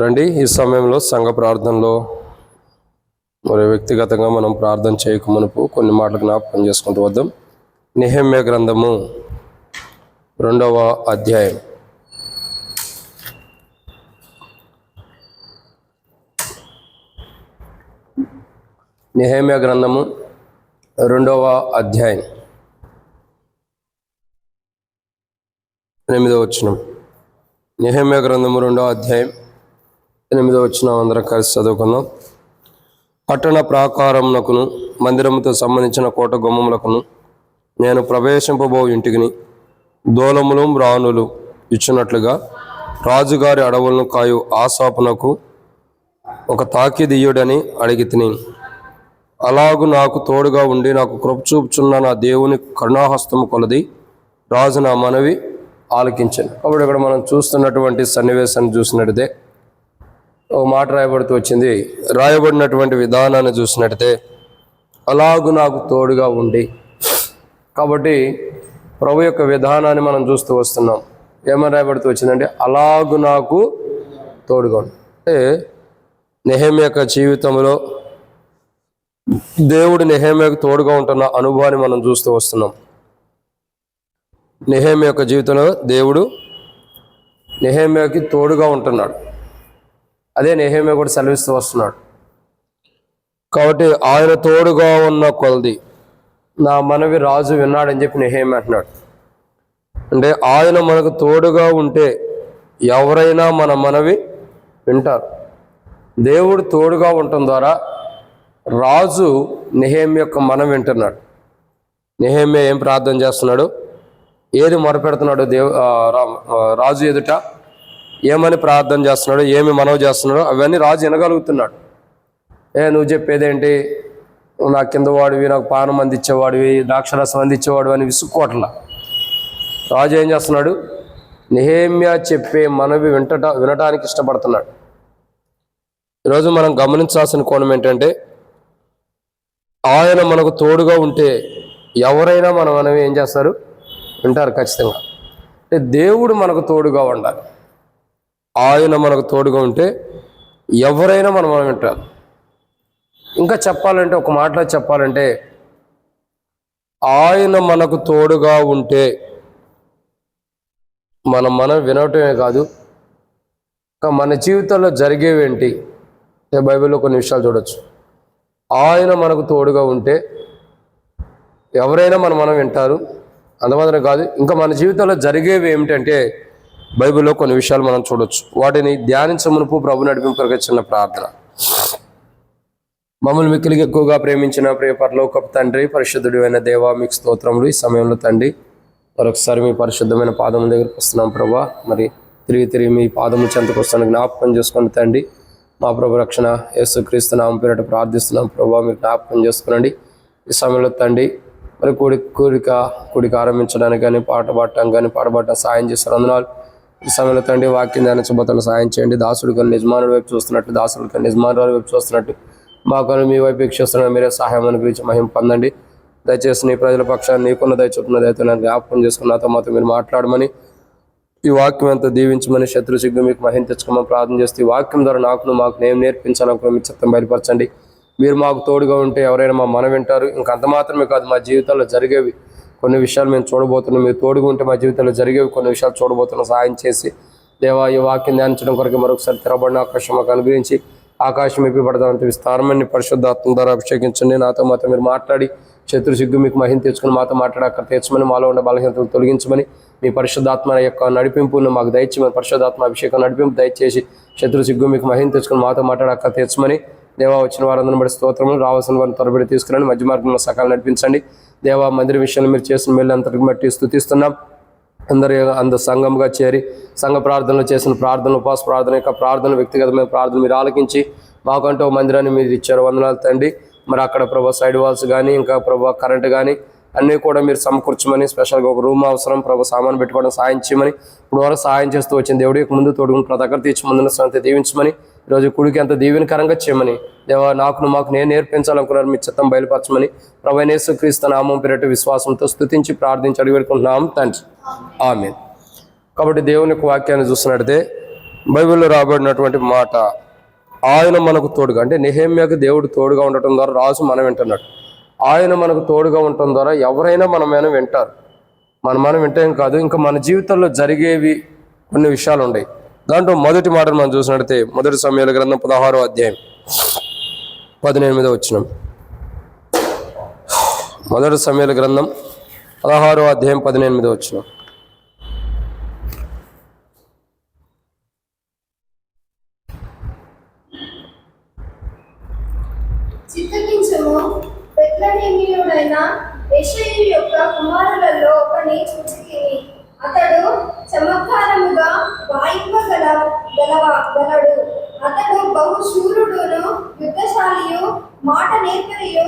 రండి, ఈ సమయంలో సంఘ ప్రార్థనలో మరి వ్యక్తిగతంగా మనం ప్రార్థన చేయక మునుపు కొన్ని మాటలు జ్ఞాపకం చేసుకుంటూ వద్దాం. నెహెమ్యా గ్రంథము 2వ అధ్యాయం. నెహెమ్యా గ్రంథము 2వ అధ్యాయం 8వ వచనం. నెహెమ్యా గ్రంథము 2వ అధ్యాయం 8వ వచనం అందరం కలిసి చదువుకుందాం. పట్టణ ప్రాకారమునకును మందిరముతో సంబంధించిన కోట గుమ్మములకును నేను ప్రవేశింపబో ఇంటికిని దూలములు రాణులు ఇచ్చినట్లుగా రాజుగారి అడవులను కాయు ఆసాపునకు ఒక తాకీదియ్యుడని అడిగి తిని, అలాగు నాకు తోడుగా ఉండి నాకు కృప చూపుచున్న నా దేవుని కరుణాహస్తము కొలది రాజు నా మనవి ఆలకించాను. కాబట్టి ఇక్కడ మనం చూస్తున్నటువంటి సన్నివేశాన్ని చూసినట్టయితే ఒక మాట రాయబడుతూ వచ్చింది. రాయబడినటువంటి విధానాన్ని చూసినట్టయితే అలాగు నాకు తోడుగా ఉండి, కాబట్టి ప్రభు యొక్క విధానాన్ని మనం చూస్తూ వస్తున్నాం. ఏమని రాయబడుతూ వచ్చిందంటే అలాగు నాకు తోడుగా ఉండి. అంటే నెహెమ్యా యొక్క జీవితంలో దేవుడు నెహెమ్యాకు తోడుగా ఉంటున్న అనుభవాన్ని మనం చూస్తూ వస్తున్నాం. నెహెమ్యా యొక్క జీవితంలో దేవుడు నెహెమ్యాకి తోడుగా ఉంటున్నాడు. అదే నెహెమ్యా కూడా సెలవిస్తూ వస్తున్నాడు. కాబట్టి ఆయన తోడుగా ఉన్న కొలది నా మనవి రాజు విన్నాడని చెప్పి నెహెమ్యా అంటున్నాడు. అంటే ఆయన మనకు తోడుగా ఉంటే ఎవరైనా మన మనవి వింటారు. దేవుడు తోడుగా ఉండటం ద్వారా రాజు నెహెమ్యా యొక్క మనం వింటున్నాడు. నెహెమ్యా ఏం ప్రార్థన చేస్తున్నాడు, ఏది మొరపెడుతున్నాడు రాజు ఎదుట, ఏమని ప్రార్థన చేస్తున్నాడు, ఏమి మనవి చేస్తున్నాడో అవన్నీ రాజు వినగలుగుతున్నాడు. నువ్వు చెప్పేదేంటి, నా కింద వాడివి, నాకు పానం అందించేవాడివి, ద్రాక్షరసం అందించేవాడు అని విసుక్కోవట్లా. రాజు ఏం చేస్తున్నాడు, నెహెమ్యా చెప్పే మనవి వినటానికి ఇష్టపడుతున్నాడు. ఈరోజు మనం గమనించాల్సిన కోణం ఏంటంటే ఆయన మనకు తోడుగా ఉంటే ఎవరైనా మన మనవి ఏం చేస్తారు, వింటారు ఖచ్చితంగా. అంటే దేవుడు మనకు తోడుగా ఉండాలి. ఆయన మనకు తోడుగా ఉంటే ఎవరైనా మనం వింటారు. ఇంకా చెప్పాలంటే, ఒక మాటలో చెప్పాలంటే, ఆయన మనకు తోడుగా ఉంటే మనం వినటమే కాదు, ఇంకా మన జీవితంలో జరిగేవేంటి బైబిల్లో కొన్ని విషయాలు చూడొచ్చు. ఆయన మనకు తోడుగా ఉంటే ఎవరైనా మనం వింటారు. అంతమాత్రం కాదు, ఇంకా మన జీవితంలో జరిగేవి ఏమిటంటే బైబిల్లో కొన్ని విషయాలు మనం చూడొచ్చు. వాటిని ధ్యానించమునుపు ప్రభు నడిపింపు చిన్న ప్రార్థన. మమ్మల్ని మిక్కిలిగా ఎక్కువగా ప్రేమించిన ప్రియ పరలోకపు తండ్రి, పరిశుద్ధుడు అయిన దేవా, మీకు స్తోత్రములు. ఈ సమయంలో తండ్రి మరొకసారి మీ పరిశుద్ధమైన పాదముల దగ్గరికి వస్తున్నాం ప్రభా. మరి తిరిగి మీ పాదముల చెంతకు వస్తాను జ్ఞాపకం చేసుకోండి తండ్రి. మా ప్రభు రక్షణ యేసుక్రీస్తు నామం పేరిట ప్రార్థిస్తున్నాం ప్రభా, మీరు జ్ఞాపకం చేసుకునండి. ఈ సమయంలో తండ్రి మరి కూడిక ఆరంభించడానికి కానీ పాట పాడటం సాయం చేస్తారు. అందునాలు ఈ సమయంలో తండ్రి వాక్యం ధ్యానించబోతున్న సాయం చేయండి. దాసుడు కానీ యజమానుడి వైపు చూస్తున్నట్టు, దాసుడు కానీ యజమానురాలు వైపు చూస్తున్నట్టు మాకు మీ వైపు వీక్షిస్తున్నారు. మీరే సహాయం అనుగ్రహించి మహిమ పొందండి. దయచేసి నీ ప్రజల పక్షాన్ని నీకున్న దయచొప్పున దయతో నేను జ్ఞాపకం చేసుకున్న నాతో మాతో మీరు మాట్లాడమని, ఈ వాక్యం అంతా దీవించమని, శత్రు సిగ్గు మీకు మహిమ తెచ్చుకోమని ప్రార్థన చేస్తే ఈ వాక్యం ద్వారా మాకు నేను నేర్పించాలనుకున్న మీ చిత్తం బయలుపరచండి. మీరు మాకు తోడుగా ఉంటే ఎవరైనా మా మనం వింటారు. ఇంకా అంత మాత్రమే కాదు, మా జీవితాల్లో జరిగేవి కొన్ని విషయాలు మేము చూడబోతున్నాం. మీరు తోడుగా ఉంటే మా జీవితంలో జరిగేవి కొన్ని విషయాలు చూడబోతున్నాం. సహాయం చేసి దేవా, ఈ వాక్యం ధ్యానించడం కొరకు మరొకసారి తెరబడిన ఆకాశం మాకు అనుగ్రహించి, ఆకాశం ఇప్పిపడదామంటే విస్తారమైన పరిశుద్ధాత్మ ద్వారా అభిషేకించండి. నాతో మాతో మీరు మాట్లాడి శత్రు సిగ్గు మీకు మహిమ తెచ్చుకుని మాతో మాట్లాడి అక్కడ తెచ్చమని, మాలో ఉన్న బలహీనతలు తొలగించమని, మీ పరిశుద్ధాత్మ యొక్క నడిపింపును మాకు దయచేయమని, పరిశుద్ధాత్మ అభిషేకం నడిపింపు దయచేసి శత్రు సిగ్గు మీకు మహిమ తెచ్చుకుని మాతో మాట్లాడి అక్కడ తెచ్చమని, దేవా వచ్చిన వారందరిని బట్టి స్తోత్రములు, రావాల్సిన వారిని త్వరబడి తీసుకురండి, మధ్య మార్గంలో సకాలం నడిపించండి. దేవా, మందిర విషయంలో మీరు చేసిన మేలు అంతటికి బట్టి స్తుతిస్తున్నాం. అందరూ సంఘంగా చేరి సంఘ ప్రార్థనలు చేసిన ప్రార్థనలు, ఉపవాస ప్రార్థన యొక్క ప్రార్థన, వ్యక్తిగతమైన ప్రార్థన మీరు ఆలకించి మాకంటూ ఒక మందిరాన్ని మీరు ఇచ్చారు. వందనాలు తండ్రి. మరి అక్కడ ప్రభా సైడ్ వాల్స్ కానీ, ఇంకా ప్రభా కరెంట్ కానీ అన్నీ కూడా మీరు సమకూర్చమని, స్పెషల్గా ఒక రూమ్ అవసరం ప్రభా, సామాను పెట్టుకోవడం సాయం చేయమని, ఇప్పుడు వరకు సాయం చేస్తూ వచ్చింది దేవుడి ముందు తోడుకుని ప్రతి ఒక్కరు తీర్చి ముందున్న సంత దీవించమని, ఈరోజు కుడికి అంత దీవెనకరంగా చేయమని, దేవా మాకు నేను నేర్పించాలనుకున్నారు మీ చిత్తం బయలుపరచమని, ప్రభు యేసుక్రీస్తు నామం పేరిట విశ్వాసంతో స్తుతించి ప్రార్థించి అడిగి పెట్టుకుంటున్నాం తండ్రి. ఆమేన్. కాబట్టి దేవుని యొక్క వాక్యాన్ని చూస్తున్నట్టే బైబిల్లో రాబడినటువంటి మాట, ఆయన మనకు తోడుగా, అంటే నెహెమ్యాకు దేవుడు తోడుగా ఉండటం ద్వారా రాజు మనం వింటున్నాడు. ఆయన మనకు తోడుగా ఉండటం ద్వారా ఎవరైనా మనం వింటారు. మనం వింటేం కాదు, ఇంకా మన జీవితంలో జరిగేవి కొన్ని విషయాలు ఉన్నాయి. దాంట్లో మొదటి మాటను మనం చూసినట్లయితే మొదటి సమూయేలు గ్రంథం 16వ అధ్యాయం 18వ వచనం. మొదటి సమూయేలు గ్రంథం 16వ అధ్యాయం 18వ వచనం. చిత్తగించుము, బెత్లెహేమీయుడైన యెషయి యొక్క కుమారులలో ఒకని చూచితిని. అతడు చమత్కారముగా వాయింపగలడు. అతడు బహు శూరుడును యుద్ధశాలియు మాట నేర్పరియు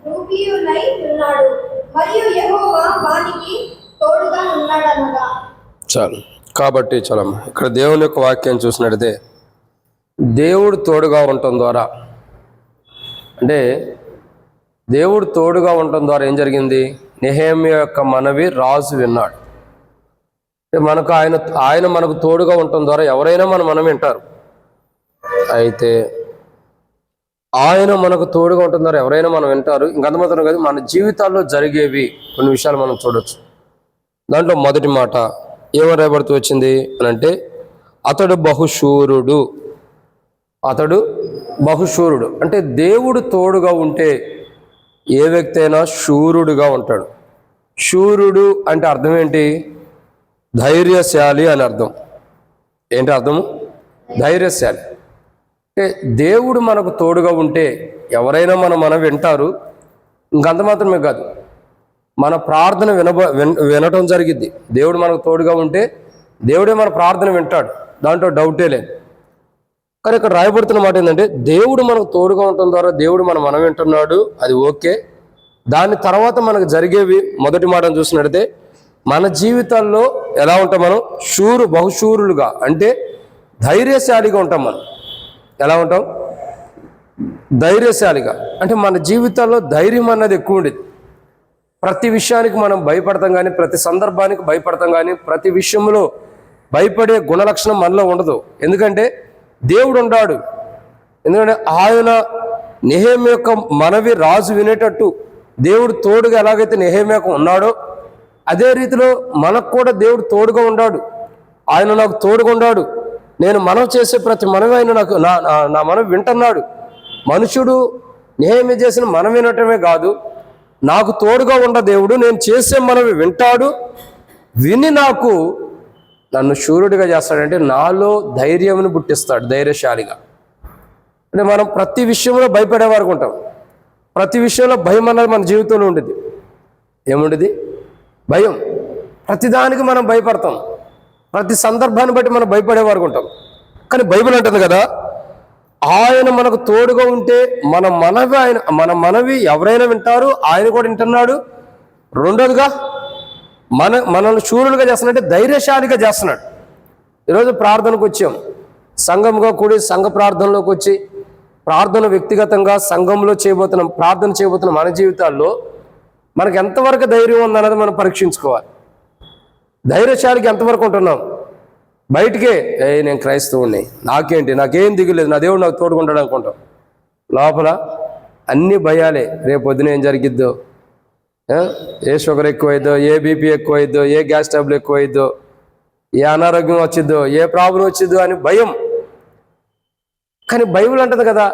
రూపియునై ఉన్నాడు, మరియు యెహోవా వానికి తోడుగా ఉన్నాడనగా. చాలు. కాబట్టి చాలమ్మా, ఇక్కడ దేవుని యొక్క వాక్యం చూసినట్టయితే దేవుడు తోడుగా ఉండటం ద్వారా, అంటే దేవుడు తోడుగా ఉండటం ద్వారా ఏం జరిగింది? నెహెమ్యా యొక్క మనవి రాజు విన్నాడు. మనకు ఆయన మనకు తోడుగా ఉండటం ద్వారా ఎవరైనా మనం వింటారు. అయితే ఆయన మనకు తోడుగా ఉండటం ద్వారా ఎవరైనా మనం వింటారు. ఇంకంత మాత్రం కాదు, మన జీవితాల్లో జరిగేవి కొన్ని విషయాలు మనం చూడొచ్చు. దాంట్లో మొదటి మాట ఏమని రాయబడుతూ వచ్చింది అని అంటే, అతడు బహుశూరుడు. అతడు బహుశూరుడు అంటే దేవుడు తోడుగా ఉంటే ఏ వ్యక్తి అయినా శూరుడుగా ఉంటాడు. శూరుడు అంటే అర్థం ఏంటి? ధైర్యశాలి అని అర్థం. ఏంటి అర్థము? ధైర్యశాలి. అంటే దేవుడు మనకు తోడుగా ఉంటే ఎవరైనా మనం వింటారు. ఇంకంత మాత్రమే కాదు, మన ప్రార్థన వినటం జరిగిద్ది. దేవుడు మనకు తోడుగా ఉంటే దేవుడే మన ప్రార్థన వింటాడు, దాంట్లో డౌటే లేదు. కానీ ఇక్కడ రాయబడుతున్న మాట ఏంటంటే, దేవుడు మనకు తోడుగా ఉండటం ద్వారా దేవుడు మనం వింటున్నాడు, అది ఓకే. దాని తర్వాత మనకు జరిగేవి మొదటి మాటను చూసినట్టయితే, మన జీవితాల్లో ఎలా ఉంటాం? మనం బహుశూరులుగా అంటే ధైర్యశాలిగా ఉంటాం. మనం ఎలా ఉంటాం? ధైర్యశాలిగా అంటే మన జీవితాల్లో ధైర్యం అన్నది ఎక్కువ ఉండేది. ప్రతి విషయానికి మనం భయపడతాం, కానీ ప్రతి సందర్భానికి భయపడతాం, కానీ ప్రతి విషయంలో భయపడే గుణలక్షణం మనలో ఉండదు. ఎందుకంటే దేవుడు ఉన్నాడు. ఎందుకంటే ఆయన నెహెమ్యా యొక్క మనవి రాజు వినేటట్టు దేవుడు తోడుగా ఎలాగైతే నెహెమ్యాకు ఉన్నాడో, అదే రీతిలో మనకు కూడా దేవుడు తోడుగా ఉన్నాడు. ఆయన నాకు తోడుగా ఉన్నాడు. నేను మనం చేసే ప్రతి మనవి ఆయన నా మనవి వింటున్నాడు. మనుషుడు నెహెమ్యా చేసిన మనం వినటమే కాదు, నాకు తోడుగా ఉన్న దేవుడు నేను చేసే మనవి వింటాడు. విని నన్ను శూరుడిగా చేస్తాడంటే నాలో ధైర్యంను పుట్టిస్తాడు, ధైర్యశాలిగా. అంటే మనం ప్రతి విషయంలో భయపడేవారు ఉంటాం. ప్రతి విషయంలో భయం అన్నది మన జీవితంలో ఉండేది. ఏముండేది? భయం. ప్రతిదానికి మనం భయపడతాం. ప్రతి సందర్భాన్ని బట్టి మనం భయపడేవారు ఉంటాం. కానీ బైబిల్ అంటుంది కదా, ఆయన మనకు తోడుగా ఉంటే మన మనవి ఎవరైనా వింటారు, ఆయన కూడా వింటున్నాడు. రెండోదిగా మనల్ని శూరులుగా చేస్తున్నాడంటే ధైర్యశాలిగా చేస్తున్నాడు. ఈరోజు ప్రార్థనకు వచ్చాం, సంఘంగా కూడి సంఘ ప్రార్థనలోకి వచ్చి ప్రార్థన వ్యక్తిగతంగా సంఘంలో ప్రార్థన చేయబోతున్న మన జీవితాల్లో మనకు ఎంతవరకు ధైర్యం ఉందన్నది మనం పరీక్షించుకోవాలి. ధైర్యశాలికి ఎంతవరకు ఉంటున్నాం? బయటికే నేను క్రైస్తవుని, నాకేం దిగులేదు, నా దేవుడు నాకు తోడుకుంటాడు అనుకుంటాం. లోపల అన్ని భయాలే. రేపు పొద్దున ఏం జరిగిద్దో, ఏ షుగర్ ఎక్కువైద్దో, ఏ బీపీ ఎక్కువైద్దో, ఏ గ్యాస్ ట్రబుల్ ఎక్కువైద్దో, ఏ అనారోగ్యం వచ్చిద్దో, ఏ ప్రాబ్లం వచ్చిద్దో అని భయం. కానీ బైబిల్ అంటది కదా,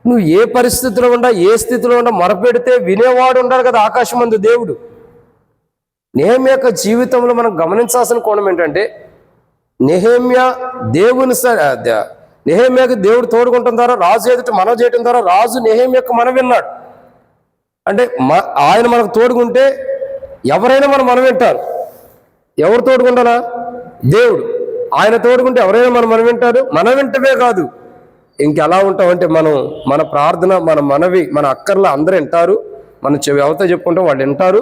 నువ్వు ఏ పరిస్థితిలో ఉండా, ఏ స్థితిలో ఉండా మొరపెడితే వినేవాడు ఉండాలి కదా ఆకాశమందు దేవుడు. నెహెమ్యా యొక్క జీవితంలో మనం గమనించాల్సిన కోణం ఏంటంటే, నెహెమ్యాకి దేవుడు తోడుకుంటం ద్వారా రాజు ఎదుట మనం చేయటం ద్వారా రాజు నెహెమ్యాకు మనం విన్నాడు. అంటే ఆయన మనకు తోడుకుంటే ఎవరైనా మనం వింటారు. ఎవరు తోడుకుంటారా? దేవుడు. ఆయన తోడుకుంటే ఎవరైనా మనం వింటారు. మనం వింటమే కాదు, ఇంకెలా ఉంటామంటే మన ప్రార్థన, మన మనవి, మన అక్కర్లు అందరూ వింటారు. మనం ఎవరితో చెప్పుకుంటాం వాళ్ళు వింటారు.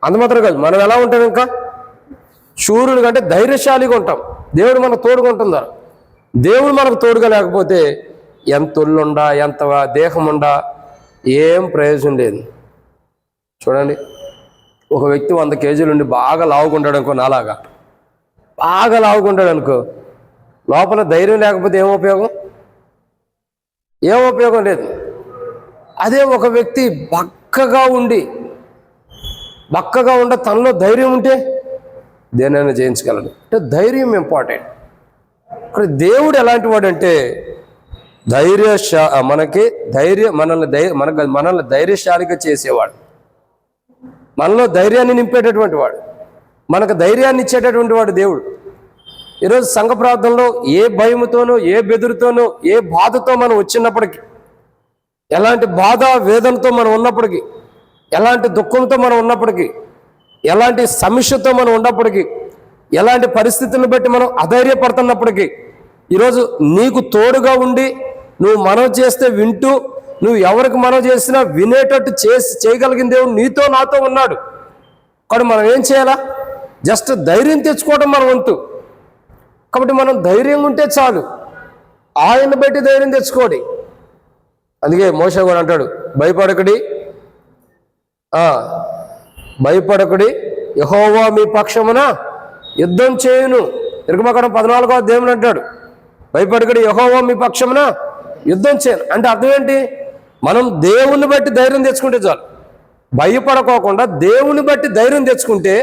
అంత మాత్రం కాదు, మనం ఎలా ఉంటాం? ఇంకా శూరుడు కంటే ధైర్యశాలిగా ఉంటాం. దేవుడు మనకు తోడుకుంటుందా? దేవుడు మనకు తోడుగా లేకపోతే ఎంత ఒళ్ళుండా, ఎంత దేహం ఉండా ఏం ప్రయోజనం లేదు. చూడండి, ఒక వ్యక్తి 100 కేజీలు ఉండి బాగా లావుకుంటాడు అనుకో, నాలాగా బాగా లావుకుంటాడు అనుకో, లోపల ధైర్యం లేకపోతే ఏం ఉపయోగం? ఏం ఉపయోగం లేదు. అదే ఒక వ్యక్తి బక్కగా ఉండ తనలో ధైర్యం ఉంటే దేనైనా జయించగలడు. అంటే ధైర్యం ఇంపార్టెంట్. ఇక్కడ దేవుడు ఎలాంటి వాడు అంటే మనల్ని ధైర్యశాలిగా చేసేవాడు, మనలో ధైర్యాన్ని నింపేటటువంటి వాడు, మనకు ధైర్యాన్ని ఇచ్చేటటువంటి వాడు దేవుడు. ఈరోజు సంఘ ప్రార్థనలో ఏ భయముతోనో, ఏ బెదురుతోనో, ఏ బాధతో మనం వచ్చినప్పటికీ, ఎలాంటి బాధ వేదనతో మనం ఉన్నప్పటికీ, ఎలాంటి దుఃఖంతో మనం ఉన్నప్పటికీ, ఎలాంటి సమస్యతో మనం ఉన్నప్పటికీ, ఎలాంటి పరిస్థితులను బట్టి మనం అధైర్యపడుతున్నప్పటికీ, ఈరోజు నీకు తోడుగా ఉండి నువ్వు మనవి చేస్తే వింటూ, నువ్వు ఎవరికి మనవి చేసినా వినేటట్టు చేయగలిగిన దేవుడు నీతో నాతో ఉన్నాడు. కాబట్టి మనం ఏం చేయాలా? జస్ట్ ధైర్యం తెచ్చుకోవడం మన వంతు. కాబట్టి మనం ధైర్యంగా ఉంటే చాలు, ఆయన బట్టి ధైర్యం తెచ్చుకోండి. అందుకే మోషే కూడా అంటాడు, భయపడకుడి, యెహోవా మీ పక్షమున యుద్ధం చేయును. నిర్గమకాండం 14వ అధ్యాయం అంటాడు, భయపడకుడి, యెహోవా మీ పక్షమున యుద్ధం చేయను. అంటే అర్థం ఏంటి? మనం దేవుని బట్టి ధైర్యం తెచ్చుకుంటే చాలు. భయపడకోకుండా దేవుని బట్టి ధైర్యం తెచ్చుకుంటే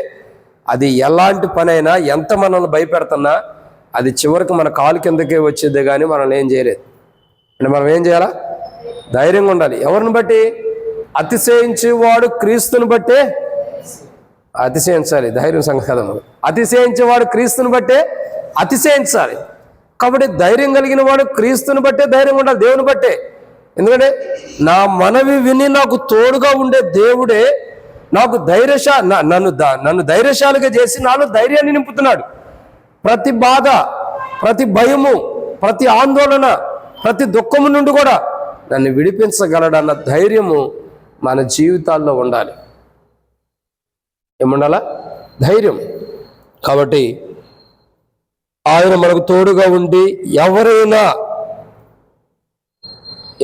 అది ఎలాంటి పనైనా, ఎంత మనల్ని భయపెడుతున్నా అది చివరికి మన కాలు కిందకే వచ్చేదే కానీ మనల్ని ఏం చేయలేదు. అంటే మనం ఏం చేయాలా? ధైర్యంగా ఉండాలి. ఎవరిని బట్టి? అతిశయించేవాడు క్రీస్తుని బట్టే అతిశయించాలి. ధైర్యం సంగతి కదా. మనం అతిశయించేవాడు క్రీస్తుని బట్టే అతిశయించాలి. కాబట్టి ధైర్యం కలిగిన వాడు క్రీస్తుని బట్టే ధైర్యం ఉండాలి, దేవుని బట్టే. ఎందుకంటే నా మనవి విని నాకు తోడుగా ఉండే దేవుడే నాకు నన్ను ధైర్యశాలిగా చేసి నాలో ధైర్యాన్ని నింపుతున్నాడు. ప్రతి బాధ, ప్రతి భయము, ప్రతి ఆందోళన, ప్రతి దుఃఖము నుండి కూడా నన్ను విడిపించగలడన్న ధైర్యము మన జీవితాల్లో ఉండాలి. ఏముండాలా? ధైర్యం. కాబట్టి ఆయన మనకు తోడుగా ఉండి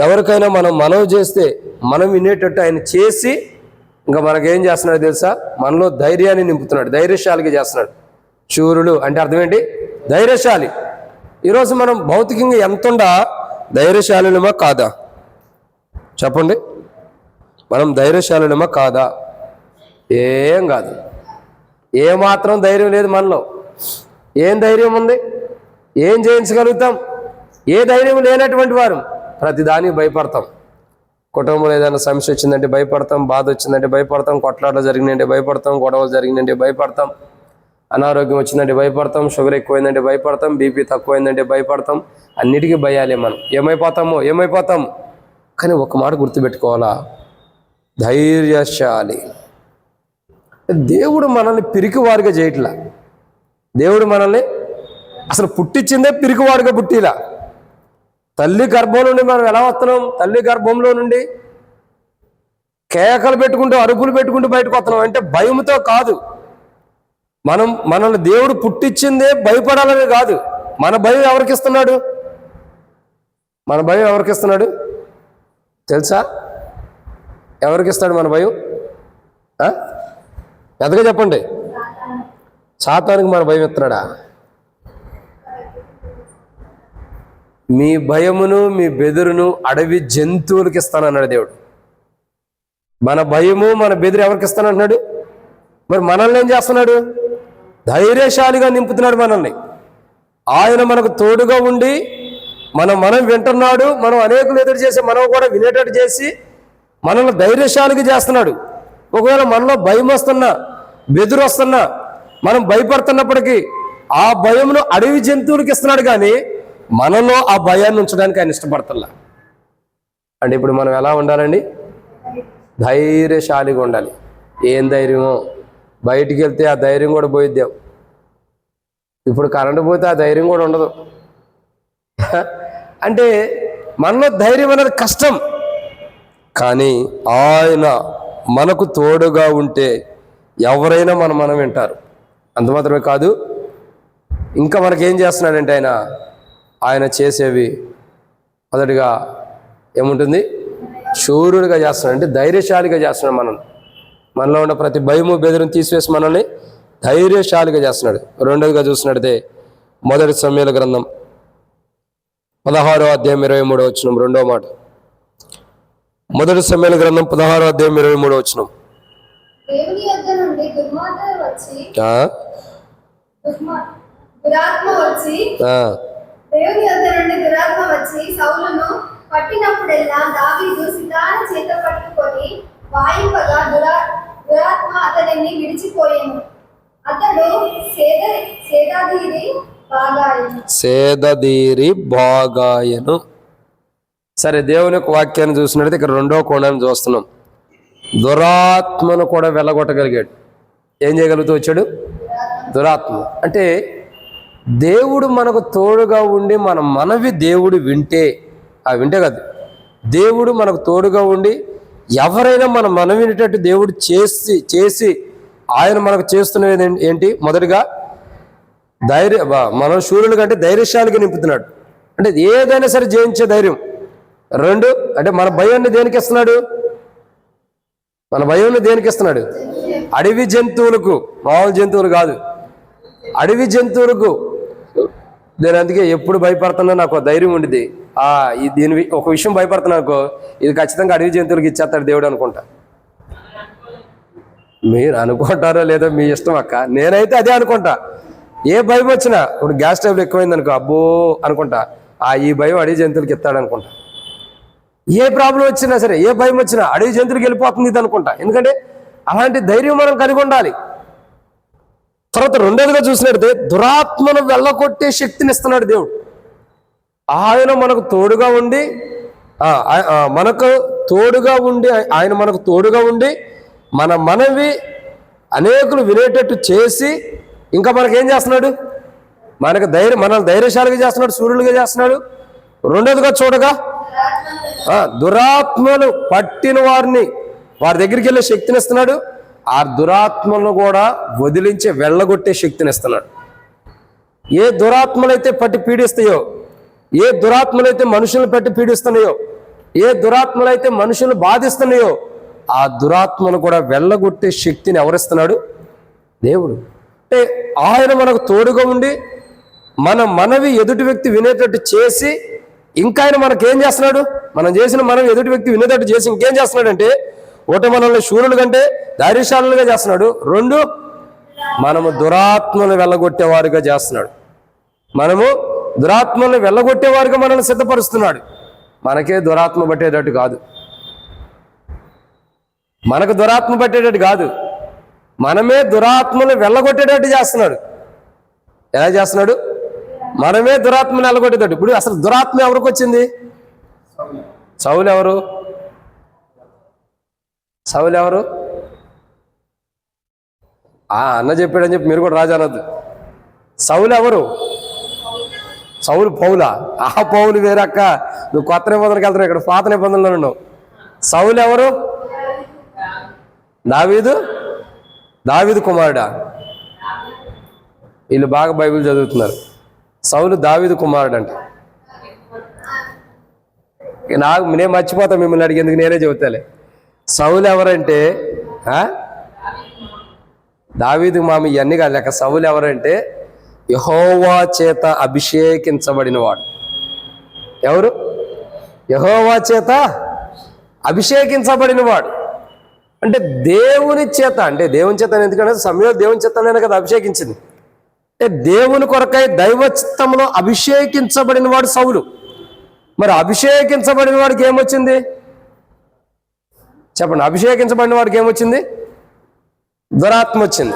ఎవరికైనా మనం మనవి చేస్తే మనం వినేటట్టు ఆయన చేసి ఇంకా మనకేం చేస్తున్నాడు తెలుసా? మనలో ధైర్యాన్ని నింపుతున్నాడు, ధైర్యశాలిగా చేస్తున్నాడు. శూరుడు అంటే అర్థం ఏంటి? ధైర్యశాలి. ఈరోజు మనం భౌతికంగా ఎంతుండా ధైర్యశాలినమా కాదా? చెప్పండి. మనం ధైర్యశాలినమా కాదా? ఏం కాదు. ఏమాత్రం ధైర్యం లేదు మనలో. ఏం ధైర్యం ఉంది? ఏం జయించగలుగుతాం? ఏ ధైర్యం లేనటువంటి వారు ప్రతిదానికి భయపడతాం. కుటుంబంలో ఏదైనా సమస్య వచ్చిందంటే భయపడతాం, బాధ వచ్చిందంటే భయపడతాం, కొట్లాటలు జరిగినంటే భయపడతాం, గొడవలు జరిగినంటే భయపడతాం, అనారోగ్యం వచ్చిందంటే భయపడతాం, షుగర్ ఎక్కువైందంటే భయపడతాం, బీపీ తక్కువైందంటే భయపడతాం. అన్నిటికీ భయాలే. మనం ఏమైపోతాము. కానీ ఒక మాట గుర్తుపెట్టుకోవాలా, ధైర్యశాలి. దేవుడు మనల్ని పిరికివాడిగా చేయట్లా. దేవుడు మనల్ని అసలు పుట్టించిందే పిరికివాడిగా పుట్టిలా. తల్లి గర్భం నుండి మనం ఎలా వస్తున్నాం? తల్లి గర్భంలో నుండి కేకలు పెట్టుకుంటూ, అరుపులు పెట్టుకుంటూ బయటకు వస్తున్నాం. అంటే భయంతో కాదు. మనల్ని దేవుడు పుట్టించిందే భయపడాలని కాదు. మన భయం ఎవరికిస్తున్నాడు? మన భయం ఎవరికిస్తున్నాడు తెలుసా? ఎవరికిస్తాడు మన భయం? ఎంతగా చెప్పండి. సాతానికి మన భయం ఇస్తున్నాడా? మీ భయమును మీ బెదురును అడవి జంతువులకి ఇస్తానన్నాడు దేవుడు. మన భయము మన బెదురు ఎవరికి ఇస్తానంటున్నాడు? మరి మనల్ని ఏం చేస్తున్నాడు? ధైర్యశాలిగా నింపుతున్నాడు మనల్ని. ఆయన మనకు తోడుగా ఉండి మనం వింటున్నాడు. మనం అనేకులు ఎదురు చేసి మనం కూడా వినేటట్టు చేసి మనల్ని ధైర్యశాలిగా చేస్తున్నాడు. ఒకవేళ మనలో భయం వస్తున్నా, బెదురు వస్తున్నా, మనం భయపడుతున్నప్పటికీ ఆ భయమును అడవి జంతువులకి ఇస్తున్నాడు. కానీ మనలో ఆ భయాన్ని ఉంచడానికి ఆయన ఇష్టపడతల్లా. అంటే ఇప్పుడు మనం ఎలా ఉండాలండి? ధైర్యశాలిగా ఉండాలి. ఏం ధైర్యమో! బయటికి వెళ్తే ఆ ధైర్యం కూడా పోయిద్దాం. ఇప్పుడు కరెంటు పోతే ఆ ధైర్యం కూడా ఉండదు. అంటే మనలో ధైర్యం అనేది కష్టం. కానీ ఆయన మనకు తోడుగా ఉంటే ఎవరైనా మనం వింటారు. అంత మాత్రమే కాదు, ఇంకా మనకేం చేస్తున్నాడంటే ఆయన చేసేవి మొదటిగా ఏముంటుంది? శూరుడిగా చేస్తున్నాడు. అంటే ధైర్యశాలిగా చేస్తున్నాడు. మనలో ఉన్న ప్రతి భయము బెదురును తీసివేసి మనల్ని ధైర్యశాలిగా చేస్తున్నాడు. రెండోదిగా చూసినట్టే 1 సమూయేలు గ్రంథం 16వ అధ్యాయం 23వ వచనం, రెండో మాట. మొదటి సమూయేలు గ్రంథం 16వ అధ్యాయం 23వ వచనం. దేవుని యొద్ద నుండి దురాత్మ వచ్చి సౌలును పట్టినప్పుడెల్లా దావీదు సితారా చేత పట్టుకొని వాయింపగా దురాత్మ అతనిని విడిచిపోయాను. అతడు సేదదీరి బాగాయను. సరే, దేవుని యొక్క వాక్యాన్ని చూసినట్లయితే ఇక్కడ రెండో కోణాన్ని చూస్తున్నాం. దురాత్మను కూడా వెళ్ళగొట్టగలిగాడు. ఏం చేయగలుగుతూ వచ్చాడు? దురాత్మ అంటే దేవుడు మనకు తోడుగా ఉండి మన మనవి దేవుడు వింటే కాదు, దేవుడు మనకు తోడుగా ఉండి ఎవరైనా మన మనం వినేటట్టు దేవుడు చేసి ఆయన మనకు చేస్తున్నది ఏంటి? మొదటిగా మనం శూరుల కంటే ధైర్యశాలిగా నింపుతున్నాడు, అంటే ఏదైనా సరే జయించే ధైర్యం. రెండు అంటే మన భయాన్ని దేనికి ఇస్తున్నాడు? మన భయాన్ని దేనికి ఇస్తున్నాడు? అడవి జంతువులకు, మామూలు జంతువులు కాదు, అడవి జంతువులకు. నేను అందుకే ఎప్పుడు భయపడుతున్నా నాకు ధైర్యం ఉండిద్ది. దీని ఒక విషయం భయపడుతున్నా అనుకో, ఇది ఖచ్చితంగా అడవి జంతువులకు ఇచ్చేస్తాడు దేవుడు అనుకుంటా. మీరు అనుకుంటారో లేదో మీ ఇష్టం అక్క, నేనైతే అదే అనుకుంటా. ఏ భయం వచ్చినా, ఇప్పుడు గ్యాస్ ట్రబుల్ ఎక్కువైంది అనుకో, అబ్బో అనుకుంటా, ఈ భయం అడవి జంతువులకి ఇస్తాడు అనుకుంటా. ఏ ప్రాబ్లం వచ్చినా సరే, ఏ భయం వచ్చినా అడవి జంతువులకి వెళ్ళిపోతుంది ఇది అనుకుంటా. ఎందుకంటే అలాంటి ధైర్యం మనం కలిగి ఉండాలి. తర్వాత రెండోదిగా చూసినట్టే దురాత్మను వెళ్ళగొట్టే శక్తిని ఇస్తున్నాడు దేవుడు. ఆయన మనకు తోడుగా ఉండి ఆయన మనకు తోడుగా ఉండి మన మనవి అనేకులు వినేటట్టు చేసి ఇంకా మనకేం చేస్తున్నాడు? మనల్ని ధైర్యశాలిగా చేస్తున్నాడు, సూర్యులుగా చేస్తున్నాడు. రెండోదిగా చూడగా దురాత్మలు పట్టిన వారి దగ్గరికి వెళ్ళే శక్తిని ఇస్తున్నాడు. ఆ దురాత్మలను కూడా వదిలించి వెళ్ళగొట్టే శక్తిని ఇస్తున్నాడు. ఏ దురాత్మలైతే పట్టి పీడిస్తాయో, ఏ దురాత్మలైతే మనుషులను పట్టి పీడిస్తున్నాయో, ఏ దురాత్మలైతే మనుషులను బాధిస్తున్నాయో, ఆ దురాత్మను కూడా వెళ్ళగొట్టే శక్తిని ఎవరిస్తున్నాడు? దేవుడు. అంటే ఆయన మనకు తోడుగా ఉండి మన మనవి ఎదుటి వ్యక్తి వినేటట్టు చేసి ఇంకా ఆయన మనకేం చేస్తున్నాడు? మనం చేసిన మనం ఎదుటి వ్యక్తి వినేటట్టు చేసి ఇంకేం చేస్తున్నాడంటే, ఒకటి మనల్ని శూరుల కంటే ధైర్యశాలులుగా చేస్తున్నాడు. రెండు, మనము దురాత్మను వెళ్ళగొట్టేవారుగా చేస్తున్నాడు. మనము దురాత్మను వెళ్ళగొట్టేవారుగా మనల్ని సిద్ధపరుస్తున్నాడు. మనకే దురాత్మ పట్టేటట్టు కాదు, మనకు దురాత్మ పట్టేటట్టు కాదు, మనమే దురాత్మను వెళ్ళగొట్టేటట్టు చేస్తున్నాడు. ఎలా చేస్తున్నాడు? మనమే దురాత్మను వెళ్ళగొట్టేటట్టు. ఇప్పుడు అసలు దురాత్మ ఎవరికి వచ్చింది? సౌలు ఎవరు? సౌలు ఎవరు? అన్న చెప్పాడని చెప్పి మీరు కూడా రాజా అనొద్దు. సౌలు ఎవరు? సౌలు పౌలా? పౌలు వేరక్క, నువ్వు కొత్త నిబంధనకి వెళ్తావు, ఇక్కడ పాత నిబంధనలో ఉన్నావు. సౌలు ఎవరు? దావీదు కుమారుడా? వీళ్ళు బాగా బైబిల్ చదువుతున్నారు. సౌలు దావీదు కుమారుడు అంట. నేను మర్చిపోతా మిమ్మల్ని అడిగేందుకు, నేనే చెబుతాలే. సౌలు ఎవరంటే దావీదు మామ ఇవన్నీ కాదు లెక్క. సౌలు ఎవరంటే యెహోవా చేత అభిషేకించబడిన వాడు. ఎవరు? యెహోవా చేత అభిషేకించబడిన వాడు. అంటే దేవుని చేత, అంటే దేవుని చేత ఎందుకంటే సమయంలో దేవుని చేతనే కదా అభిషేకించింది. అంటే దేవుని కొరకై దైవచిత్తంలో అభిషేకించబడిన వాడు సౌలు. మరి అభిషేకించబడిన వాడికి ఏమొచ్చింది చెప్పండి? అభిషేకించబడిన వాడికి ఏమొచ్చింది? దురాత్మ వచ్చింది.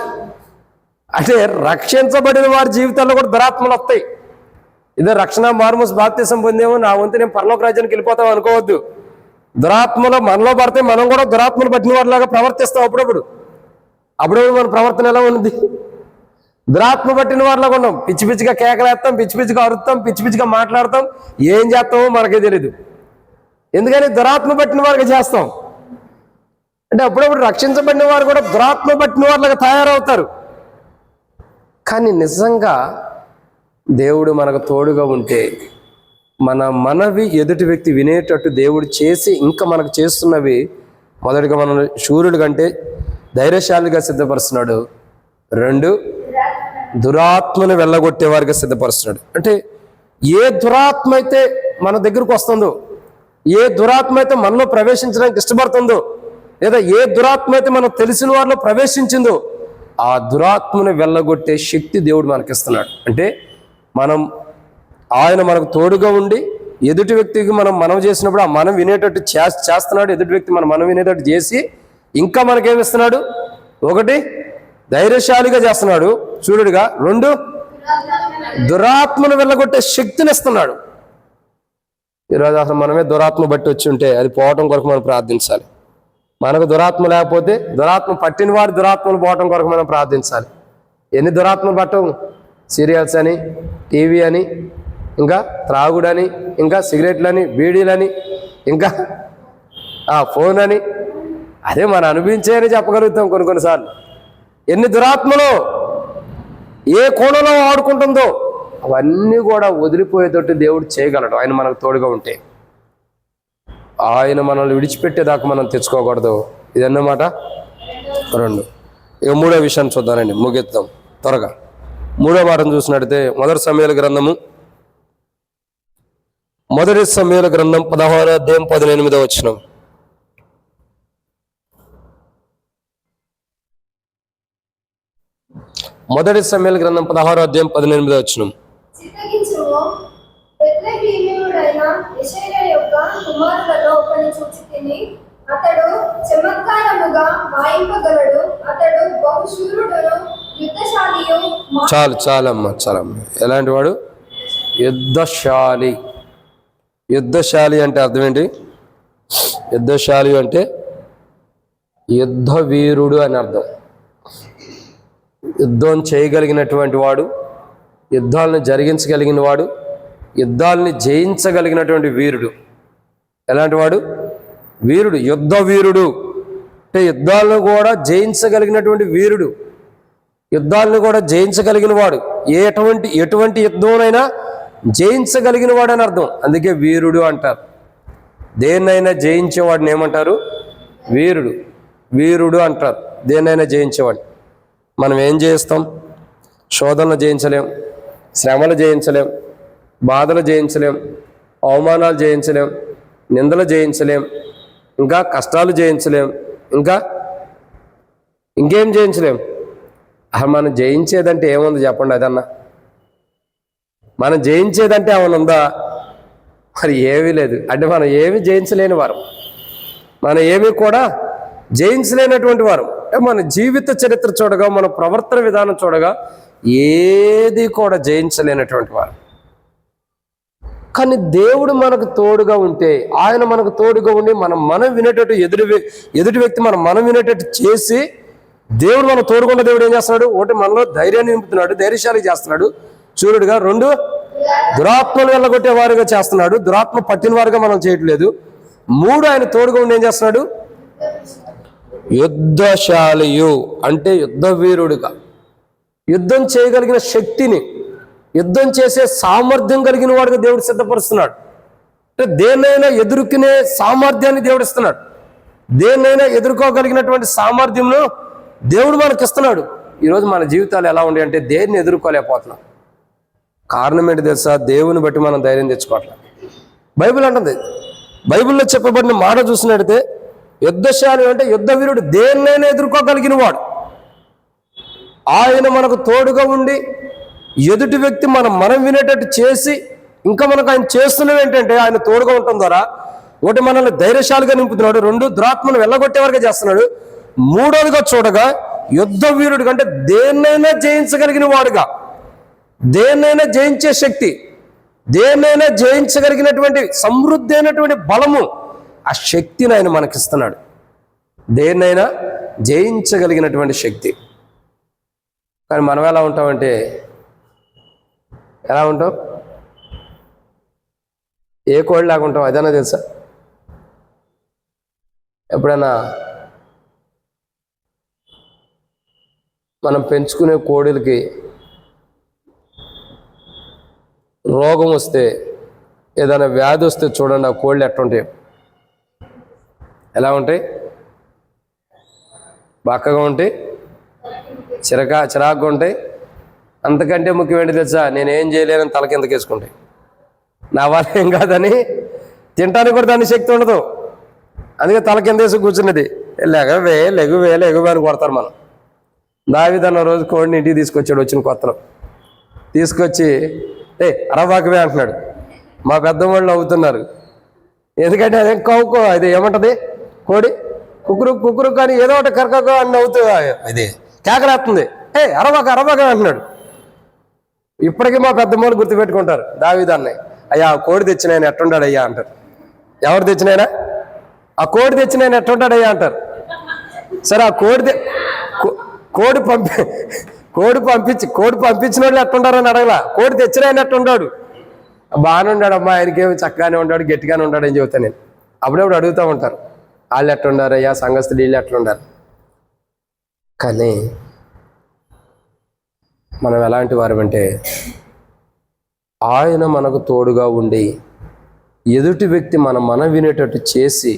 అంటే రక్షించబడిన వారి జీవితాల్లో కూడా దురాత్మలు వస్తాయి. ఇదే రక్షణ మారుమూసి బాప్తిసం పొందేమో నా వంతు నేను పరలోక రాజ్యానికి వెళ్ళిపోతాం అనుకోవద్దు. దురాత్మలో మనలో పడితే మనం కూడా దురాత్మలు పట్టిన వారిలాగా ప్రవర్తిస్తాం. అప్పుడప్పుడు మన ప్రవర్తన ఎలా ఉంది? దురాత్మ పట్టిన వారిలాగా ఉన్నాం. పిచ్చి పిచ్చిగా కేకలేస్తాం, పిచ్చి పిచ్చిగా అరుస్తాం, పిచ్చి పిచ్చిగా మాట్లాడతాం. ఏం చేస్తామో మనకే తెలియదు. ఎందుకని? దురాత్మ పట్టిన వారికి చేస్తాం. అంటే అప్పుడప్పుడు రక్షించబడిన వారు కూడా దురాత్మ పట్టిన వారిలాగా తయారవుతారు. కానీ నిజంగా దేవుడు మనకు తోడుగా ఉంటే మన మనవి ఎదుటి వ్యక్తి వినేటట్టు దేవుడు చేసి ఇంకా మనకు చేస్తున్నవి, మొదటిగా మనం శూరుడు కంటే ధైర్యశాలిగా సిద్ధపరుస్తున్నాడు. రెండు, దురాత్మను వెళ్ళగొట్టే వారిగా సిద్ధపరుస్తున్నాడు. అంటే ఏ దురాత్మ అయితే మన దగ్గరకు వస్తుందో, ఏ దురాత్మ అయితే మనలో ప్రవేశించడానికి ఇష్టపడుతుందో, లేదా ఏ దురాత్మ అయితే మనం తెలిసిన వారిలో ప్రవేశించిందో, ఆ దురాత్మను వెళ్ళగొట్టే శక్తి దేవుడు మనకిస్తున్నాడు. అంటే ఆయన మనకు తోడుగా ఉండి ఎదుటి వ్యక్తికి మనం చేసినప్పుడు ఆ మనం వినేటట్టు చేస్తున్నాడు. ఎదుటి వ్యక్తి మనం వినేటట్టు చేసి ఇంకా మనకేమిస్తున్నాడు? ఒకటి, ధైర్యశాలిగా చేస్తున్నాడు చూడుగా. రెండు, దురాత్మను వెళ్ళగొట్టే శక్తిని ఇస్తున్నాడు. ఈరోజు అసలు మనమే దురాత్మ బట్టి వచ్చి ఉంటే అది పోవటం కొరకు మనం ప్రార్థించాలి. మనకు దురాత్మ లేకపోతే, దురాత్మ పట్టిన వారి దురాత్మలు పోవటం కొరకు మనం ప్రార్థించాలి. ఎన్ని దురాత్మలు పట్టం? సీరియల్స్ అని, టీవీ అని, ఇంకా త్రాగుడని, ఇంకా సిగరెట్లని, బీడీలని, ఇంకా ఫోన్ అని, అదే మనం అనుభవించేయని చెప్పగలుగుతాం కొన్నిసార్లు. ఎన్ని దురాత్మలో ఏ కోణంలో ఆడుకుంటుందో అవన్నీ కూడా వదిలిపోయేటట్టు దేవుడు చేయగలడు ఆయన మనకు తోడుగా ఉంటే. ఆయన మనల్ని విడిచిపెట్టేదాకా మనం తెచ్చుకోకూడదు. ఇదన్నమాట. రెండు. ఇక మూడో విషయాన్ని చూద్దానండి, ముగిద్దాం త్వరగా. మూడో మాటను చూసినట్టయితే మొదటి సమూయేలు గ్రంథం 16వ అధ్యాయం 18వ వచనం. మొదటి సమూయేలు గ్రంథం 16వ అధ్యాయం 18వ వచనం. చిత్తగించుము, బెత్లెహేమీయుడైన యెషయా యొక్క కుమారులలో ఒకని చూచి తిని, అతడు చమత్కారముగా వాయింపగలడు, అతడు బహుశూరుడును యుద్ధశాలియు. చాలమ్మ. ఎలాంటి వాడు? యుద్ధశాలి. యుద్ధశాలి అంటే అర్థం ఏంటి? యుద్ధశాలి అంటే యుద్ధ వీరుడు అని అర్థం. యుద్ధం చేయగలిగినటువంటి వాడు, యుద్ధాలను జరిగించగలిగిన వాడు, యుద్ధాలని జయించగలిగినటువంటి వీరుడు. ఎలాంటి వాడు? వీరుడు, యుద్ధ వీరుడు. అంటే యుద్ధాలను కూడా జయించగలిగినటువంటి వీరుడు, యుద్ధాలను కూడా జయించగలిగిన వాడు, ఎటువంటి యుద్ధంనైనా జయించగలిగిన వాడు అని అర్థం. అందుకే వీరుడు అంటారు. దేన్నైనా జయించేవాడిని ఏమంటారు? వీరుడు అంటారు. దేన్నైనా జయించేవాడు. మనం ఏం చేస్తాం? శోధనలు జయించలేం, శ్రమలు జయించలేం, బాధలు జయించలేం, అవమానాలు జయించలేం, నిందలు జయించలేం, ఇంకా కష్టాలు జయించలేం, ఇంకేం జయించలేం. మనం జయించేదంటే ఏముంది చెప్పండి? అదన్నా మనం జయించేదంటే ఏమైనా ఉందా? మరి ఏమీ లేదు. అంటే మనం ఏమీ జయించలేని వారం, మనం ఏమీ కూడా జయించలేనటువంటి వారం. మన జీవిత చరిత్ర చూడగా, మన ప్రవర్తన విధానం చూడగా ఏది కూడా జయించలేనటువంటి వారు. కానీ దేవుడు మనకు తోడుగా ఉంటే, ఆయన మనకు తోడుగా ఉండి మనం వినేటట్టు ఎదుటి వ్యక్తి మనం వినేటట్టు చేసి, దేవుడు మనం తోడుకున్న దేవుడు ఏం చేస్తున్నాడు? ఒకటి, మనలో ధైర్యాన్ని నింపుతున్నాడు, ధైర్యశాలి చేస్తున్నాడు చూరుడుగా. రెండు, దురాత్మను వెళ్ళగొట్టే వారుగా చేస్తున్నాడు, దురాత్మ పట్టిన వారుగా మనం చేయట్లేదు. మూడు, ఆయన తోడుగా ఉండి ఏం చేస్తున్నాడు? యుద్ధశాలియు అంటే యుద్ధ వీరుడుగా, యుద్ధం చేయగలిగిన శక్తిని, యుద్ధం చేసే సామర్థ్యం కలిగిన వాడుగా దేవుడు సిద్ధపరుస్తున్నాడు. అంటే దేన్నైనా ఎదుర్కొనే సామర్థ్యాన్ని దేవుడు ఇస్తున్నాడు. దేన్నైనా ఎదుర్కోగలిగినటువంటి సామర్థ్యంలో దేవుడు మనకి ఇస్తున్నాడు. ఈరోజు మన జీవితాలు ఎలా ఉన్నాయి అంటే దేన్ని ఎదుర్కోలేకపోతున్నాం. కారణం ఏంటి తెలుసా? దేవుని బట్టి మనం ధైర్యం తెచ్చుకోవట్లేదు. బైబిల్ అంటుంది, బైబిల్లో చెప్పబడిన మాట చూసినట్టయితే యుద్ధశాలి అంటే యుద్ధ వీరుడు, దేన్నైనా ఎదుర్కోగలిగిన వాడు. ఆయన మనకు తోడుగా ఉండి ఎదుటి వ్యక్తి మనం వినేటట్టు చేసి, ఇంకా మనకు ఆయన చేస్తున్నది ఏంటంటే ఆయన తోడుగా ఉండటం ద్వారా ఒకటి, మనల్ని ధైర్యశాలిగా నింపుతున్నాడు. రెండు, దురాత్మను వెళ్ళగొట్టేవారుగా చేస్తున్నాడు. మూడోదిగా చూడగా యుద్ధ వీరుడు అంటే దేన్నైనా జయించగలిగిన వాడుగా, దేన్నైనా జయించే శక్తి, దేన్నైనా జయించగలిగినటువంటి సమృద్ధి అయినటువంటి బలము, ఆ శక్తిని ఆయన మనకిస్తున్నాడు. దేన్నైనా జయించగలిగినటువంటి శక్తి. కానీ మనం ఎలా ఉంటామంటే, ఎలా ఉంటాం? ఏ కోడిలాగా ఉంటాం? అదైనా తెలుసా? ఎప్పుడైనా మనం పెంచుకునే కోడిలకి రోగం వస్తే, ఏదైనా వ్యాధి వస్తే చూడండి, ఆ కోళ్ళు ఎట్టుంటాయి? ఎలా ఉంటాయి? బక్కగా ఉంటాయి, చిరాకుగా ఉంటాయి. అంతకంటే ముఖ్యమైనది తెలుసా? నేనేం చేయలేనని తల కిందకేసుకుంటాయి. నా వల్ల ఏం కాదని తినడానికి కూడా దాని శక్తి ఉండదు. అందుకే తల కిందేసి కూర్చున్నది. లెగవే లెగువే లెగువే అని కొడతారు మనం. దావీదన్న రోజు కోడిని ఇంటికి తీసుకొచ్చాడు. వచ్చిన కొత్తలో తీసుకొచ్చి అరబాకవే అంటున్నాడు. మా పెద్దవాళ్ళు అవుతున్నారు. ఎందుకంటే అదేం కౌకో, అది ఏమంటది కోడి కుకురు కుకురు కానీ ఏదో ఒకటి కరకో అని నవ్వుతూ ఇది కేకలేస్తుంది. అరబాక అరబాక అంటున్నాడు. ఇప్పటికీ మా పెద్దమ్మలు గుర్తుపెట్టుకుంటారు దావీదన్నయ్య. అయ్యా ఆ కోడి తెచ్చిన ఆయన ఎట్టుంటాడు అయ్యా అంటారు. ఎవరు తెచ్చినాయనా? ఆ కోడి తెచ్చిన ఆయన ఎట్టుంటాడు అయ్యా అంటారు. సరే ఆ కోడి పంపించిన వాళ్ళు ఎట్టుంటారని అడగలా. కోడి తెచ్చిన ఆయన ఎట్టుంటాడు? బాగానే ఉన్నాడు అమ్మా, ఆయనకేమి చక్కగానే ఉంటాడు, గట్టిగానే ఉంటాడు అని చెబుతాను నేను. అప్పుడప్పుడు అడుగుతూ ఉంటారు, వాళ్ళు ఎట్లుండారు అయ్యా, సంఘస్థులు వీళ్ళు ఎట్లుండారు. కానీ మనం ఎలాంటి వారమంటే ఆయన మనకు తోడుగా ఉండి ఎదుటి వ్యక్తి మనం వినేటట్టు చేసి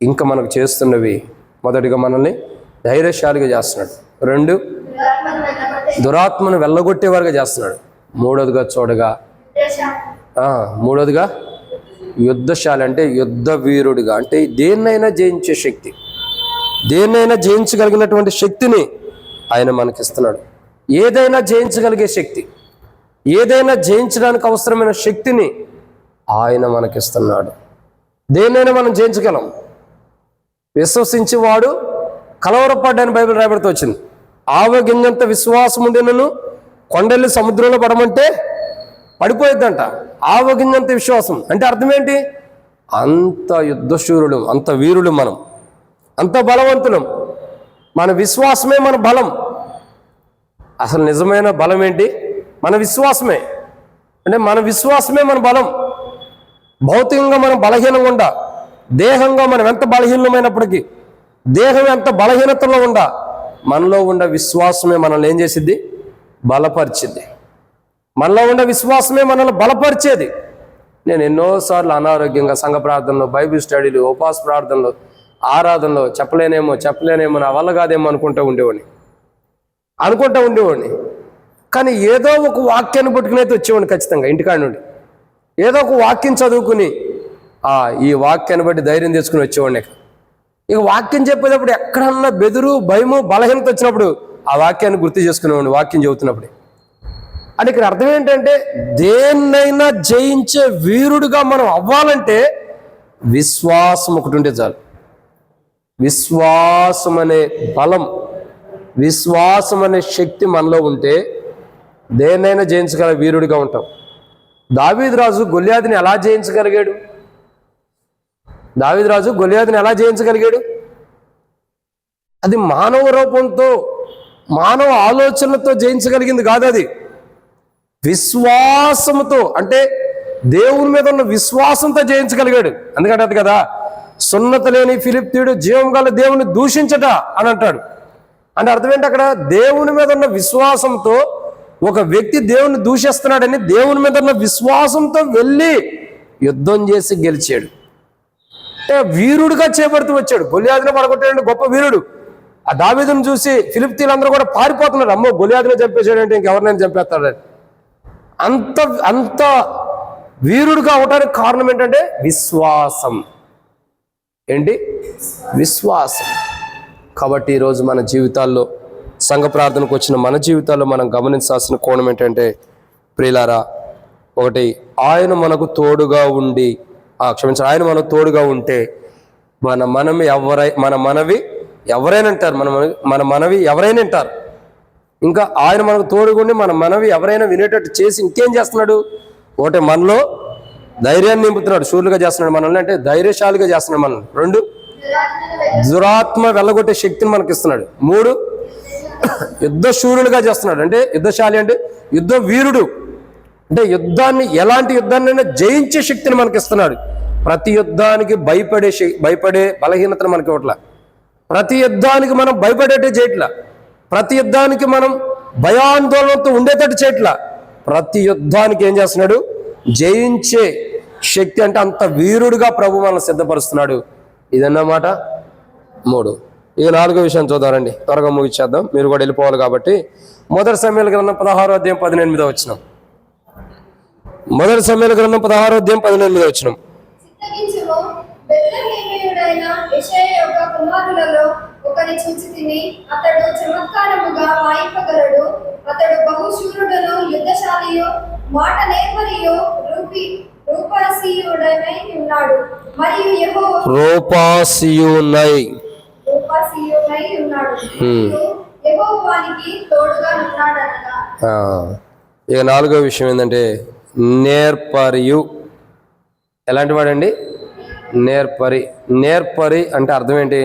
ఇంకా మనకు చేస్తున్నవి మొదటిగా మనల్ని ధైర్యశాలిగా చేస్తున్నాడు. 2 దురాత్మను వెళ్ళగొట్టేవారుగా చేస్తున్నాడు. మూడోదిగా యుద్ధశాలి అంటే యుద్ధ వీరుడిగా, అంటే దేన్నైనా జయించే శక్తి, దేన్నైనా జయించగలిగినటువంటి శక్తిని ఆయన మనకిస్తున్నాడు. ఏదైనా జయించగలిగే శక్తి, ఏదైనా జయించడానికి అవసరమైన శక్తిని ఆయన మనకిస్తున్నాడు. దేన్నైనా మనం జయించగలం. విశ్వసించి వాడు కలవరపడ్డాని బైబిల్ రాయబడుతూ వచ్చింది. ఆవగింజంత విశ్వాసం ఉండినను కొండల్ని సముద్రంలో పడమంటే పడిపోయిద్దంట. ఆవగింజంత విశ్వాసం అంటే అర్థం ఏంటి? అంత యుద్ధశూరుడు, అంత వీరుడు మనం, అంత బలవంతులం. మన విశ్వాసమే మన బలం. అసలు నిజమైన బలం ఏంటి? మన విశ్వాసమే. అంటే మన విశ్వాసమే మన బలం. భౌతికంగా మనం బలహీనంగా ఉండా, దేహంగా మనం ఎంత బలహీనమైనప్పటికీ, దేహం ఎంత బలహీనతలో ఉండా, మనలో ఉన్న విశ్వాసమే మనల్ని ఏం చేసిద్ది? బలపరిచింది. మనలో ఉన్న విశ్వాసమే మనల్ని బలపరిచేది. నేను ఎన్నోసార్లు అనారోగ్యంగా సంఘ ప్రార్థనలో, బైబిల్ స్టడీలు, ఉపవాస ప్రార్థనలో, ఆరాధనలో చెప్పలేనేమో నా వల్ల కాదేమో అనుకుంటూ ఉండేవాడిని. కానీ ఏదో ఒక వాక్యాన్ని పట్టుకునైతే వచ్చేవాడిని ఖచ్చితంగా. ఇంటికాడి నుండి ఏదో ఒక వాక్యం చదువుకుని ఈ వాక్యాన్ని బట్టి ధైర్యం తెచ్చుకుని వచ్చేవాడిని. ఇక వాక్యం చెప్పేటప్పుడు ఎక్కడన్నా బెదురు, భయము, బలహీనత వచ్చినప్పుడు ఆ వాక్యాన్ని గుర్తు చేసుకునేవాడిని వాక్యం చెబుతున్నప్పుడు. అంటే ఇక్కడ అర్థం ఏంటంటే దేన్నైనా జయించే వీరుడుగా మనం అవ్వాలంటే విశ్వాసం ఒకటి ఉంటే చాలు. విశ్వాసం అనే బలం, విశ్వాసం అనే శక్తి మనలో ఉంటే దేన్నైనా జయించగల వీరుడిగా ఉంటాం. దావీదు రాజు గొల్యాదుని ఎలా జయించగలిగాడు? అది మానవ రూపంతో, మానవ ఆలోచనలతో జయించగలిగింది కాదు. అది విశ్వాసంతో, అంటే దేవుని మీద ఉన్న విశ్వాసంతో జయించగలిగాడు. ఎందుకంటే అది కదా, సున్నత లేని ఫిలిప్తీయుడు జీవం గల దేవుని దూషించట అని అంటాడు. అంటే అర్థం ఏంటి? అక్కడ దేవుని మీద ఉన్న విశ్వాసంతో ఒక వ్యక్తి దేవుని దూషిస్తున్నాడని దేవుని మీద ఉన్న విశ్వాసంతో వెళ్ళి యుద్ధం చేసి గెలిచాడు. అంటే వీరుడుగా చేపడుతూ వచ్చాడు. గొల్యాదుని పడగొట్టాడు గొప్ప వీరుడు. ఆ దావీదును చూసి ఫిలిప్తీయులందరూ కూడా పారిపోతున్నారు. అమ్మో గొల్యాదుని చంపేశాడంటే ఇంకెవరినైనా చంపేస్తాడని. అంత వీరుడుగా అవటానికి కారణం ఏంటంటే విశ్వాసం. ఏంటి? విశ్వాసం. కాబట్టి ఈరోజు మన జీవితాల్లో, సంఘ ప్రార్థనకు వచ్చిన మన జీవితాల్లో మనం గమనించాల్సిన కోణం ఏంటంటే, ప్రియులారా, ఒకటి ఆయన మనకు తోడుగా ఉండి, ఆయన మనకు తోడుగా ఉంటే మన మనవి ఎవరైనా వింటారు. ఇంకా ఆయన మనకు తోడుగా ఉండి మన మనవి ఎవరైనా వినేటట్టు చేసి ఇంకేం చేస్తున్నాడు? ఒకటి మనలో ధైర్యాన్ని నింపుతున్నాడు, శూరులుగా చేస్తున్నాడు మనల్ని, అంటే ధైర్యశాలిగా చేస్తున్నాడు మనల్ని. 2 దురాత్మ వెళ్ళగొట్టే శక్తిని మనకి ఇస్తున్నాడు. 3 యుద్ధ శూరులుగా చేస్తున్నాడు. అంటే యుద్ధశాలి అంటే యుద్ధ వీరుడు, అంటే ఎలాంటి యుద్ధాన్నైనా జయించే శక్తిని మనకి ఇస్తున్నాడు. ప్రతి యుద్ధానికి భయపడే బలహీనతను మనకి ఇవ్వట్లా. ప్రతి యుద్ధానికి మనం భయపడేటే చేయట్లా. ప్రతి యుద్ధానికి మనం భయాందోళనతో ఉండేటట్టు చేయట్లా. ప్రతి యుద్ధానికి ఏం చేస్తున్నాడు? జయించే శక్తి. అంటే అంత వీరుడుగా ప్రభు మనల్ని సిద్ధపరుస్తున్నాడు. ఇదన్నమాట 3. ఇక 4వ విషయం చూద్దామండి, త్వరగా ముగిచ్చేద్దాం, మీరు కూడా వెళ్ళిపోవాలి కాబట్టి. 1 సమూయేలు గ్రంథం 16వ అధ్యాయం 18వ వచనం. మొదటి సమయాల గ్రంథం 16వ అధ్యాయం 18వ వచనం. చిత్తగించుము, బెత్లెహేమీయుడైన యెషయా యొక్క కుమారులలో ఒకని చూచి తిని, అతడు చమత్కారముగా వాయింపగలడు, అతడు బహుశూరుడును యుద్ధశాలియు మాట నేర్పరియు రూపసీయుడనై ఉన్నాడు. మరియు రూపాసియునై ఉన్నాడు. యెహోవా వానికి తోడుగా ఉన్నాడనగా. ఇక 4వ విషయం ఏంటంటే నేర్పరియు. ఎలాంటి వాడండి? నేర్పరి. నేర్పరి అంటే అర్థం ఏంటి?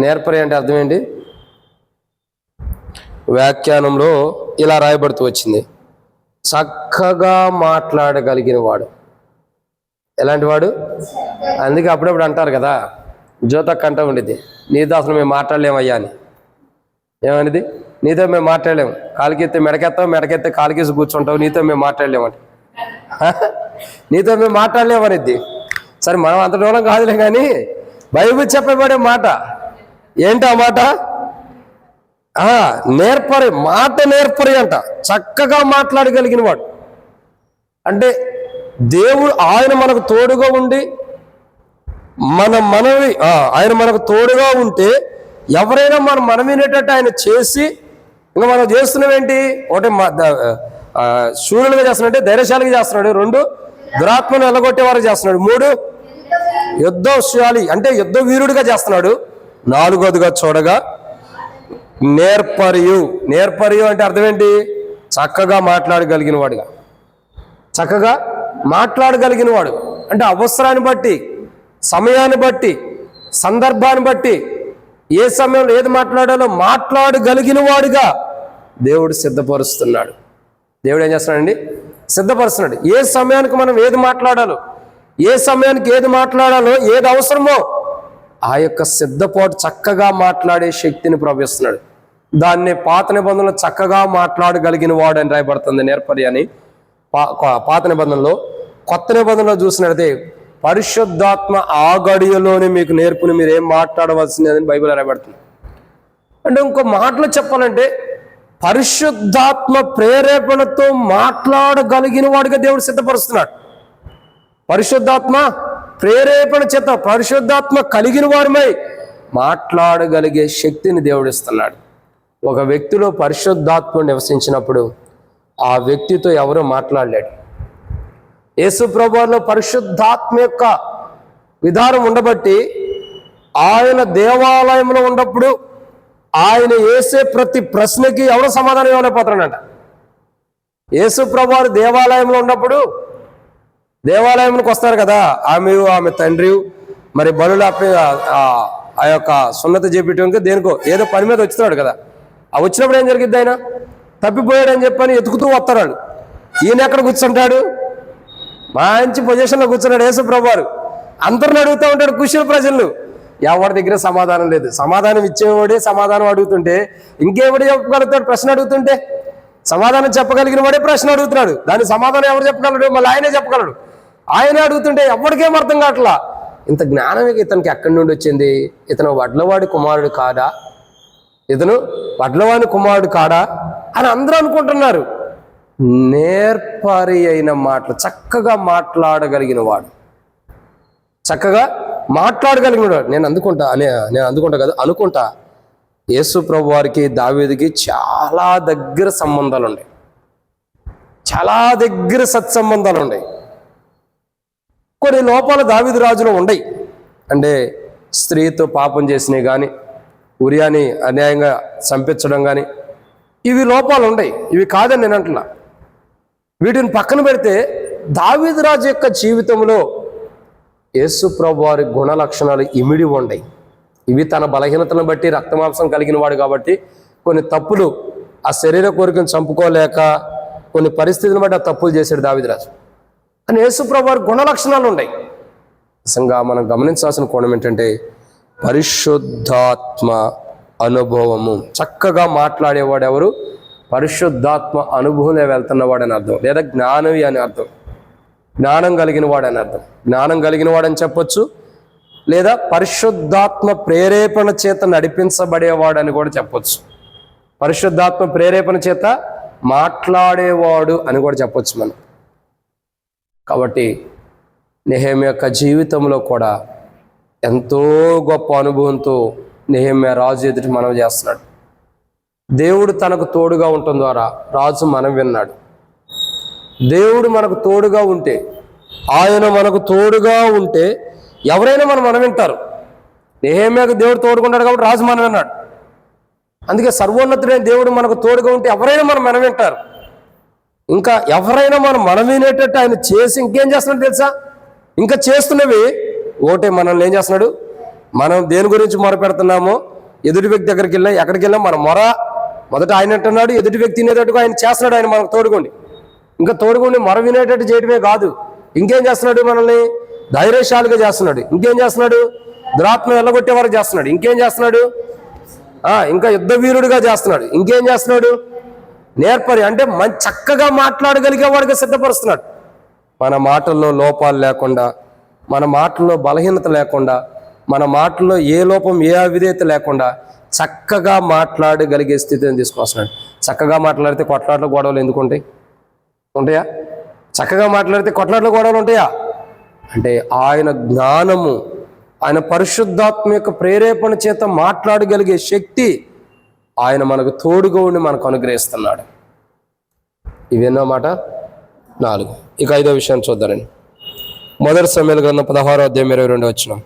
నేర్పరి అంటే అర్థం ఏంటి? వ్యాఖ్యానంలో ఇలా రాయబడుతూ వచ్చింది, చక్కగా మాట్లాడగలిగిన వాడు. ఎలాంటి వాడు? అందుకే అప్పుడప్పుడు అంటారు కదా, జ్యోతక్ అంటూ ఉండిద్ది, నీతో అసలు మేము మాట్లాడలేమయ్యా అని. ఏమనేది? నీతో మేము మాట్లాడలేము, కాలికెత్తే మెడకెత్తావు, మెడకెత్తే కాలికేసి కూర్చుంటావు, నీతో మేము మాట్లాడలేమంట. నీతో మేము మాట్లాడలేమనిద్ది. సరే, మనం అంత దూరం కాదులే, కానీ బైబిల్ చెప్పబడే మాట ఏంటి? ఆ మాట నేర్పరి. మాట నేర్పరి అంట. చక్కగా మాట్లాడగలిగిన వాడు అంటే దేవుడు, ఆయన మనకు తోడుగా ఉండి ఆయన మనకు తోడుగా ఉంటే ఎవరైనా మనం వినేటట్టు ఆయన చేసి, ఇంకా మనం చేస్తున్నామేంటి? ఒకటి శూరులుగా చేస్తున్నాడు, ధైర్యశాలిగా చేస్తున్నాడు. 2 దురాత్మను ఎల్లగొట్టే వారు చేస్తున్నాడు. 3 యుద్ధశాలి అంటే యుద్ధ వీరుడిగా చేస్తున్నాడు. 4వదిగా చూడగా నేర్పరియు. నేర్పరియు అంటే అర్థం ఏంటి? చక్కగా మాట్లాడగలిగిన వాడుగా. చక్కగా మాట్లాడగలిగిన వాడు అంటే అవసరాన్ని బట్టి, సమయాన్ని బట్టి, సందర్భాన్ని బట్టి, ఏ సమయంలో ఏది మాట్లాడాలో మాట్లాడగలిగిన వాడుగా దేవుడు సిద్ధపరుస్తున్నాడు. దేవుడు ఏం చేస్తున్నాడండి? సిద్ధపరుస్తున్నాడు. ఏ సమయానికి మనం ఏది మాట్లాడాలో, ఏ సమయానికి ఏది మాట్లాడాలో, ఏది అవసరమో ఆ యొక్క సిద్ధపాటు చక్కగా మాట్లాడే శక్తిని ప్రవేశిస్తున్నాడు. దాన్ని పాత నిబంధనలో చక్కగా మాట్లాడగలిగిన వాడు అని రాయబడుతుంది, నేర్పరి అని పాత నిబంధనలో. కొత్త నిబంధనలో చూసినట్లయితే పరిశుద్ధాత్మ ఆ గడియలోనే మీకు నేర్పుని మీరు ఏం మాట్లాడవలసింది అని బైబిల్ రాయబడుతుంది. అంటే ఇంకో మాటలో చెప్పాలంటే పరిశుద్ధాత్మ ప్రేరేపణతో మాట్లాడగలిగిన వాడిగా దేవుడు సిద్ధపరుస్తున్నాడు. పరిశుద్ధాత్మ ప్రేరేపణ చేత పరిశుద్ధాత్మ కలిగిన వారిమై మాట్లాడగలిగే శక్తిని దేవుడు ఇస్తున్నాడు. ఒక వ్యక్తిలో పరిశుద్ధాత్మ నివసించినప్పుడు ఆ వ్యక్తితో ఎవరో మాట్లాడలేడు. యేసు ప్రభువులో పరిశుద్ధాత్మ యొక్క విధానం ఉండబట్టి ఆయన దేవాలయంలో ఉన్నప్పుడు ఆయన వేసే ప్రతి ప్రశ్నకి ఎవరో సమాధానం ఇవ్వలేకపోతున్నాడంట. యేసు ప్రభువు దేవాలయంలో ఉన్నప్పుడు దేవాలయంలోకి వస్తారు కదా, ఆమె తండ్రి మరి బలులు ఆ యొక్క సున్నత చేపించడానికి దేనికో ఏదో పని మీద వచ్చుతున్నాడు కదా. ఆ వచ్చినప్పుడు ఏం జరిగిద్ది? ఆయన తప్పిపోయాడని చెప్పని ఎతుకుతూ వస్తున్నాడు. ఈయన ఎక్కడ కూర్చుంటాడు? మంచి పొజిషన్లో కూర్చున్నాడు యేసు ప్రభువారు. అందరిని అడుగుతూ ఉంటాడు కుశల ప్రజలు. ఎవరి దగ్గర సమాధానం లేదు. సమాధానం ఇచ్చేవాడే సమాధానం అడుగుతుంటే ఇంకెవడు చెప్పగలుగుతాడు? ప్రశ్న అడుగుతుంటే సమాధానం చెప్పగలిగిన వాడే ప్రశ్న అడుగుతున్నాడు. దాని సమాధానం ఎవరు చెప్పగలడు? మళ్ళీ ఆయనే చెప్పగలడు. ఆయనే అడుగుతుంటే ఎవరికేం అర్థం కావట్లా. ఇంత జ్ఞానం ఇతనికి ఎక్కడి నుండి వచ్చింది? ఇతను వడ్లవాడి కుమారుడు కాదా? ఇతను వడ్లవాడి కుమారుడు కాడా అని అందరూ అనుకుంటున్నారు. నేర్పరి అయిన మాటలు, చక్కగా మాట్లాడగలిగిన వాడు, చక్కగా మాట్లాడగలిగిన వాడు. నేను అందుకుంటా కదా అనుకుంటా. యేసు ప్రభు వారికి దావీదుకి చాలా దగ్గర సంబంధాలు ఉన్నాయి, చాలా దగ్గర సత్సంబంధాలు ఉన్నాయి. కొన్ని లోపాలు దావీదు రాజులో ఉన్నాయి. అంటే స్త్రీతో పాపం చేసినవి కానీ, ఉరియాని అన్యాయంగా చంపించడం కానీ, ఇవి లోపాలు ఉన్నాయి. ఇవి కాదని నేను అంటున్నా. వీటిని పక్కన పెడితే దావీదు రాజు యొక్క జీవితంలో యేసు ప్రభు వారి గుణ లక్షణాలు ఇమిడి ఉన్నాయి. ఇవి తన బలహీనతలను బట్టి రక్తమాంసం కలిగిన వాడు కాబట్టి కొన్ని తప్పులు, ఆ శరీర కోరికను చంపుకోలేక కొన్ని పరిస్థితులను బట్టి ఆ తప్పులు చేశాడు దావీదు రాజు. కానీ యేసు ప్రభు వారి గుణ లక్షణాలు ఉన్నాయి. నిజంగా మనం గమనించాల్సిన కోణం ఏంటంటే పరిశుద్ధాత్మ అనుభవము. చక్కగా మాట్లాడేవాడు ఎవరు? పరిశుద్ధాత్మ అనుభవంలో వెళ్తున్నవాడని అర్థం, లేదా జ్ఞానవి అని అర్థం, జ్ఞానం కలిగిన వాడని అర్థం. జ్ఞానం కలిగిన వాడని చెప్పొచ్చు, లేదా పరిశుద్ధాత్మ ప్రేరేపణ చేత నడిపించబడేవాడని కూడా చెప్పొచ్చు. పరిశుద్ధాత్మ ప్రేరేపణ చేత మాట్లాడేవాడు అని కూడా చెప్పొచ్చు మనం. కాబట్టి నెహెమ్యా యొక్క జీవితంలో కూడా ఎంతో గొప్ప అనుభవంతో నెహెమ్యా రాజు ఎదుటి మనవి చేస్తున్నాడు. దేవుడు తనకు తోడుగా ఉండటం ద్వారా రాజు మనం విన్నాడు. దేవుడు మనకు తోడుగా ఉంటే, ఆయన మనకు తోడుగా ఉంటే ఎవరైనా మనం వింటారు. నెహెమ్యాకు దేవుడు తోడుకుంటాడు కాబట్టి రాజు మనం విన్నాడు. అందుకే సర్వోన్నతుడైన దేవుడు మనకు తోడుగా ఉంటే ఎవరైనా మనం వింటారు. ఇంకా ఎవరైనా మనం వినేటట్టు ఆయన చేసి ఇంకేం చేస్తున్నాడు తెలుసా? ఇంకా చేస్తున్నవి ఒకటే, మనల్ని ఏం చేస్తున్నాడు, మనం దేని గురించి మొర పెడుతున్నామో ఎదుటి వ్యక్తి దగ్గరికి వెళ్ళినా ఎక్కడికి వెళ్ళినా మన మొర మొదట ఆయన అంటున్నాడు, ఎదుటి వ్యక్తి వినేటట్టుగా ఆయన చేస్తున్నాడు. ఆయన మనకు తోడుకోండి, ఇంకా తోడుకోండి మొర వినేటట్టు చేయడమే కాదు, ఇంకేం చేస్తున్నాడు, మనల్ని ధైర్యశాలిగా చేస్తున్నాడు. ఇంకేం చేస్తున్నాడు, దురాత్మ వెళ్ళగొట్టే వరకు చేస్తున్నాడు. ఇంకేం చేస్తున్నాడు, ఇంకా యుద్ధ వీరుడిగా చేస్తున్నాడు. ఇంకేం చేస్తున్నాడు, నేర్పరి అంటే చక్కగా మాట్లాడగలిగే వాడిగా సిద్ధపరుస్తున్నాడు. మన మాటల్లో లోపాలు లేకుండా, మన మాటల్లో బలహీనత లేకుండా, మన మాటల్లో ఏ లోపం ఏ అవిధేయత లేకుండా చక్కగా మాట్లాడగలిగే స్థితిని తీసుకొస్తున్నాడు. చక్కగా మాట్లాడితే కొట్లాట్ల గొడవలు ఎందుకు ఉంటాయా? చక్కగా మాట్లాడితే కొట్లాట్ల గొడవలు ఉంటాయా? అంటే ఆయన జ్ఞానము, ఆయన పరిశుద్ధాత్మ యొక్క ప్రేరేపణ చేత మాట్లాడగలిగే శక్తి ఆయన మనకు తోడుగా ఉండి మనకు అనుగ్రహిస్తున్నాడు. ఇవేనో మాట 4. ఇక 5వ విషయాన్ని చూద్దారండి. మొదటి సమయాల గ్రంథం 16వ అధ్యాయం 22వ వచనం.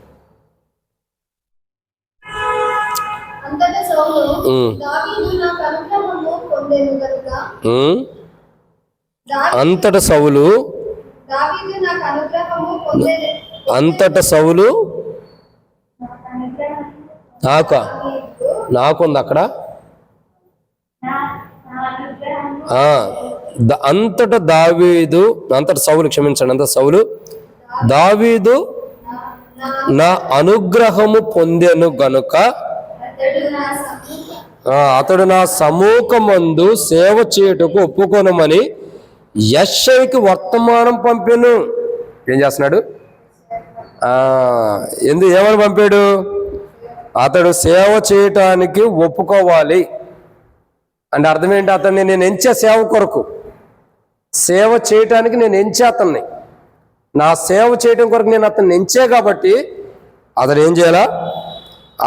అంతటా సౌలు దావీదు నాకు అనుగ్రహము పొందెను గనుక అంతట సౌలు నాకుంది అక్కడ. అంతట సౌలు దావీదు నా అనుగ్రహము పొందెను గనుక అతడు నా సముఖమందు సేవ చేయుటకు ఒప్పుకొనమని యెషయికి వర్తమానం పంపెను. ఏం చేస్తున్నాడు? ఏమని పంపాడు? అతడు సేవ చేయటానికి ఒప్పుకోవాలి అంటే అర్థం ఏంటి? అతన్ని నేను ఎంచే సేవ కొరకు, సేవ చేయటానికి నేను ఎంచే అతన్ని, నా సేవ చేయటం కొరకు నేను అతన్ని ఎంచే కాబట్టి అతడు ఏం చేయాలా?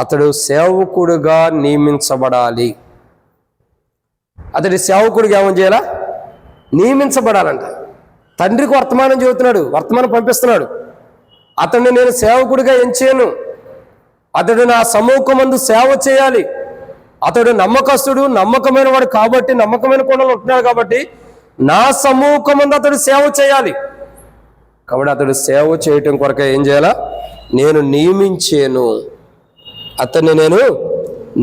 అతడు సేవకుడుగా నియమించబడాలి. అతడి సేవకుడిగా ఏమని చేయాలా? నియమించబడాలంట. తండ్రికి వర్తమానం చెబుతున్నాడు, వర్తమానం పంపిస్తున్నాడు. అతన్ని నేను సేవకుడిగా ఎంచాను, అతడు నా సముఖమందు సేవ చేయాలి. అతడు నమ్మకస్తుడు, నమ్మకమైన వాడు కాబట్టి, నమ్మకమైన కోణంలో ఉంటున్నాడు కాబట్టి నా సముఖమందు అతడు సేవ చేయాలి. కాబట్టి అతడు సేవ చేయటం కొరకే ఏం చేయాలా? నేను నియమించాను, అతన్ని నేను